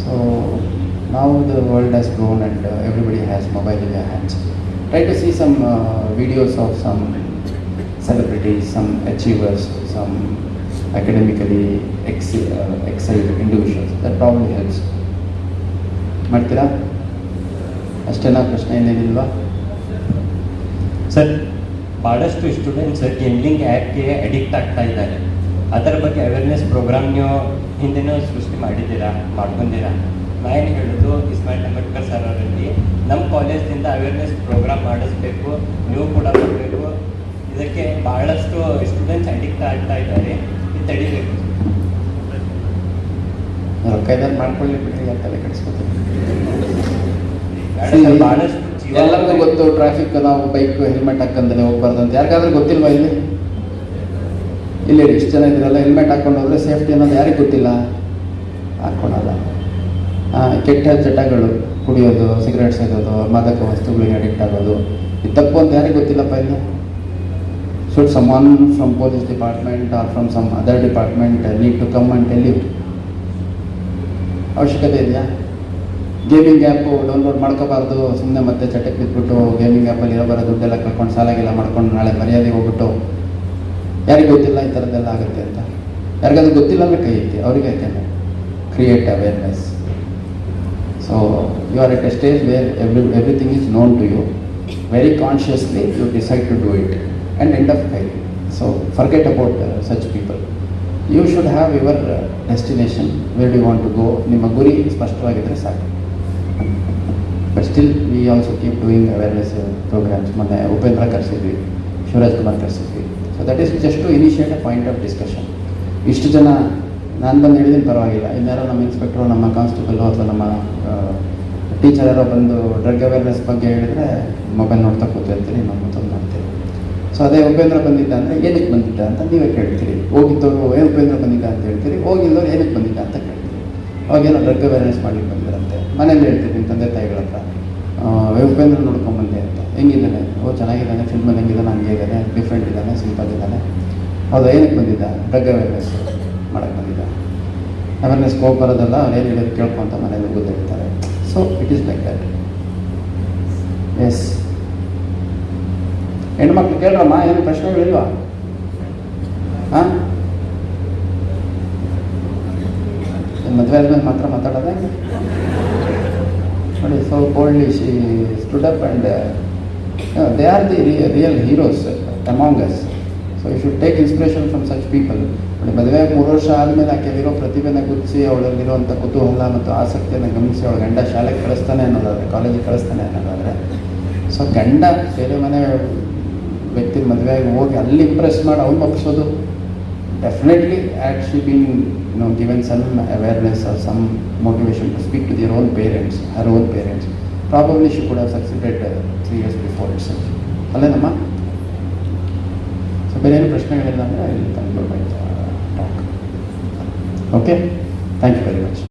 So now the world has grown and everybody has mobile in their hands. Try to see some videos of some celebrities, some achievers, some academically excelled individuals. That probably helps. ಮಾಡ್ತೀರಾ? ಅಷ್ಟೇನಾ? ಪ್ರಶ್ನೆ ಏನೇನಿಲ್ವಾ? Sir, ಭಾಳಷ್ಟು students ಗೇಮ್ಲಿಂಗ್ ಆ್ಯಪ್ಗೆ addict ಆಗ್ತಾ ಇದ್ದಾರೆ. ಅದರ ಬಗ್ಗೆ awareness program ನೀವು ಹಿಂದೆನೂ ಸೃಷ್ಟಿ ಮಾಡ್ಕೊಂಡಿರಾ? ನಾ ಏನು ಹೇಳೋದು, ಇಸ್ಮಾಯಿಲ್ ಅಂಬೇಡ್ಕರ್ ಸರ್ ಅವರಲ್ಲಿ ನಮ್ಮ ಕಾಲೇಜ್ನಿಂದ ಅವೇರ್ನೆಸ್ ಪ್ರೋಗ್ರಾಮ್ ಮಾಡಿಸ್ಬೇಕು, ನೀವು ಕೂಡ ಮಾಡಬೇಕು. ಇದಕ್ಕೆ ಭಾಳಷ್ಟು ಸ್ಟೂಡೆಂಟ್ಸ್ ಅಡಿಕ್ಟ್ ಆಗ್ತಾ ಇದ್ದಾರೆ, ಇದು ತಡಿಬೇಕು. ರೊಕ್ಕದಲ್ಲಿ ಮಾಡ್ಕೊಳ್ಳಿ ಬಿಟ್ಟರೆ ಯಾಕೆ ತಲೆ ಕೆಡಿಸ್ಕೊತೀವಿ? ಭಾಳಷ್ಟು ಎಲ್ಲರಿಗೂ ಗೊತ್ತು, ಟ್ರಾಫಿಕ್ ನಾವು ಬೈಕ್ ಹೆಲ್ಮೆಟ್ ಹಾಕಂತಾನೆ ಹೋಗ್ಬಾರ್ದು ಅಂತ. ಯಾರಿಗಾದ್ರೂ ಗೊತ್ತಿಲ್ವಾ? ಇಲ್ಲಿ ಇಷ್ಟು ಜನ ಇದ್ರಲ್ಲ, ಹೆಲ್ಮೆಟ್ ಹಾಕ್ಕೊಂಡು ಹೋದರೆ ಸೇಫ್ಟಿ ಅನ್ನೋದು ಯಾರಿಗೆ ಗೊತ್ತಿಲ್ಲ? ಹಾಕ್ಕೊಳಲ್ಲ. ಕೆಟ್ಟ ಚಟಗಳು, ಕುಡಿಯೋದು, ಸಿಗರೇಟ್ ಸೇದೋದು, ಮಾದಕ ವಸ್ತುಗಳಿಗೆ ಅಡಿಕ್ಟ್ ಆಗೋದು, ಇದು ತಪ್ಪು ಅಂತ ಯಾರಿಗೆ ಗೊತ್ತಿಲ್ಲಪ್ಪ? ಇಲ್ಲಿ should someone from police department or from some other department need to come and tell you? ಅವಶ್ಯಕತೆ ಇದೆಯಾ? ಗೇಮಿಂಗ್ ಆ್ಯಪು ಡೌನ್ಲೋಡ್ ಮಾಡ್ಕೋಬಾರ್ದು, ಸುಮ್ಮನೆ ಮತ್ತೆ ಚಟಕ್ಕೆ ಬಿದ್ದುಬಿಟ್ಟು ಗೇಮಿಂಗ್ ಆ್ಯಪಲ್ಲಿ ಇರೋ ಬರೋ ದುಡ್ಡೆಲ್ಲ ಕಳ್ಕೊಂಡು ಸಾಲಾಗೆಲ್ಲ ಮಾಡ್ಕೊಂಡು ನಾಳೆ ಮರ್ಯಾದೆ ಹೋಗ್ಬಿಟ್ಟು, ಯಾರಿಗೆ ಗೊತ್ತಿಲ್ಲ ಈ ಥರದ್ದೆಲ್ಲ ಆಗುತ್ತೆ ಅಂತ? ಯಾರಿಗಾದ್ರೂ ಗೊತ್ತಿಲ್ಲ ಅಂದರೆ ಕೈ ಐತಿ, ಅವ್ರಿಗೆ ಐತೆ. Create awareness. So you are at a stage where everything is known to you. Very consciously you decide to do it and end of fail. So forget about such people. You should have your destination, where do want to go. ನಿಮ್ಮ ಗುರಿ ಸ್ಪಷ್ಟವಾಗಿದ್ದರೆ ಸಾಕು. But still we also keep doing awareness programmes. ಮೊನ್ನೆ ಉಪೇಂದ್ರ ಕರೆಸಿದ್ವಿ, ಶಿವರಾಜ್ ಕುಮಾರ್ ಕರೆಸಿದ್ವಿ. So that is just to initiate a point of discussion. ಇಷ್ಟು ಜನ ನಾನು ಬಂದು ಹೇಳಿದ್ದೀನಿ ಪರವಾಗಿಲ್ಲ, ಇನ್ಯಾರೋ ನಮ್ಮ ಇನ್ಸ್ಪೆಕ್ಟ್ರು, ನಮ್ಮ ಕಾನ್ಸ್ಟೇಬಲು ಅಥವಾ ನಮ್ಮ ಟೀಚರ್ ಯಾರೋ ಬಂದು ಡ್ರಗ್ ಅವೇರ್ನೆಸ್ ಬಗ್ಗೆ ಹೇಳಿದರೆ ಮೊಬೈಲ್ ನೋಡ್ತಾ ಕೂತಿರ್ತೀರಿ, ನಾವು ಮತ್ತೊಂದು ಮಾಡ್ತೀವಿ. ಸೊ ಅದೇ ಉಪೇಂದ್ರ ಬಂದಿದ್ದ ಅಂದರೆ ಏನಕ್ಕೆ ಬಂದಿದ್ದ ಅಂತ ನೀವೇ ಕೇಳ್ತೀರಿ. ಹೋಗಿದ್ದವರು ಉಪೇಂದ್ರ ಬಂದಿದ್ದ ಅಂತ ಹೇಳ್ತೀರಿ, ಹೋಗಿದ್ದವ್ರು ಏನಕ್ಕೆ ಬಂದಿದ್ದ ಅಂತ ಕೇಳ್ತೀರಿ. ಅವಾಗೇನೋ ಡ್ರಗ್ ಅವೇರ್ನೆಸ್ ಮಾಡ್ಲಿಕ್ಕೆ ಬಂದಿರಂತೆ. ಮನೇಲಿ ಹೇಳ್ತೀರಿ ನಿಮ್ಮ ತಂದೆ ತಾಯಿಗಳ ಹತ್ರ, ಉಪೇಂದ್ರ ನೋಡ್ಕೊಂಬಂದೆ ಅಂತ. ಹೆಂಗಿದ್ದಾನೆ? ಚೆನ್ನಾಗಿದ್ದಾನೆ, ಫಿಲ್ಮಲ್ಲಿ ಹೆಂಗಿದ್ದಾನೆ ಹಂಗೆ ಇದ್ದಾನೆ, ಡಿಫ್ರೆಂಟ್ ಇದ್ದಾನೆ, ಸಿಂಪಲ್ ಇದ್ದಾನೆ. ಹೌದಾ? ಏನಕ್ಕೆ ಬಂದಿದ್ದ? ಡ್ರಗ್ ಅವೇರ್ನೆಸ್ ಮಾಡೋಕ್ಕೆ ಬಂದಿದ್ದ. ಅವೇರ್ನೆಸ್ ಹೋಗಿ ಬರೋದಲ್ಲ, ಅವ್ರು ಏನು ಹೇಳಿದ್ರು ಕೇಳ್ಕೊಂತ ಮನೇಲಿ ಗೊತ್ತಿರ್ತಾರೆ. So it is like that. Yes, ಹೆಣ್ಮಕ್ಳು ಕೇಳ್ರಮ್ಮ, ಏನು ಪ್ರಶ್ನೆಗಳಿಲ್ವಾ? ಹಾಂ, ಮದುವೆ ಆದ್ಮೇಲೆ ಮಾತ್ರ ಮಾತಾಡೋದೇ ನೋಡಿ. So boldly she stood up and they are the real heroes among us. So you should take inspiration from such people. ನೋಡಿ, ಮದುವೆ 3 ವರ್ಷ ಆದಮೇಲೆ ಆಕೆಯಲ್ಲಿರೋ ಪ್ರತಿಭೆನ ಗುರುತಿಸಿ, ಅವಳಲ್ಲಿರುವಂಥ ಕುತೂಹಲ ಮತ್ತು ಆಸಕ್ತಿಯನ್ನು ಗಮನಿಸಿ ಅವಳ ಗಂಡ ಶಾಲೆಗೆ ಕಳಿಸ್ತಾನೆ ಅನ್ನೋದಾದರೆ, ಕಾಲೇಜಿಗೆ ಕಳಿಸ್ತಾನೆ ಅನ್ನೋದಾದರೆ, ಸೊ ಗಂಡ ಬೇರೆ ಮನೆ ವ್ಯಕ್ತಿ ಮದುವೆಯಾಗಿ ಹೋಗಿ ಅಲ್ಲಿ ಇಂಪ್ರೆಸ್ ಮಾಡಿ ಅವ್ನು ಒಪ್ಪಿಸೋದು definitely had she been given some awareness or some motivation to speak to their own parents, her own parents. Probably she could have succeeded 3 years before itself. ಅಲ್ಲೇನಮ್ಮ? ಸೊ ಬೇರೆ ಏನು ಪ್ರಶ್ನೆಗಳಿಲ್ಲ ಅಂದರೆ I will conclude my talk. Okay, thank you very much.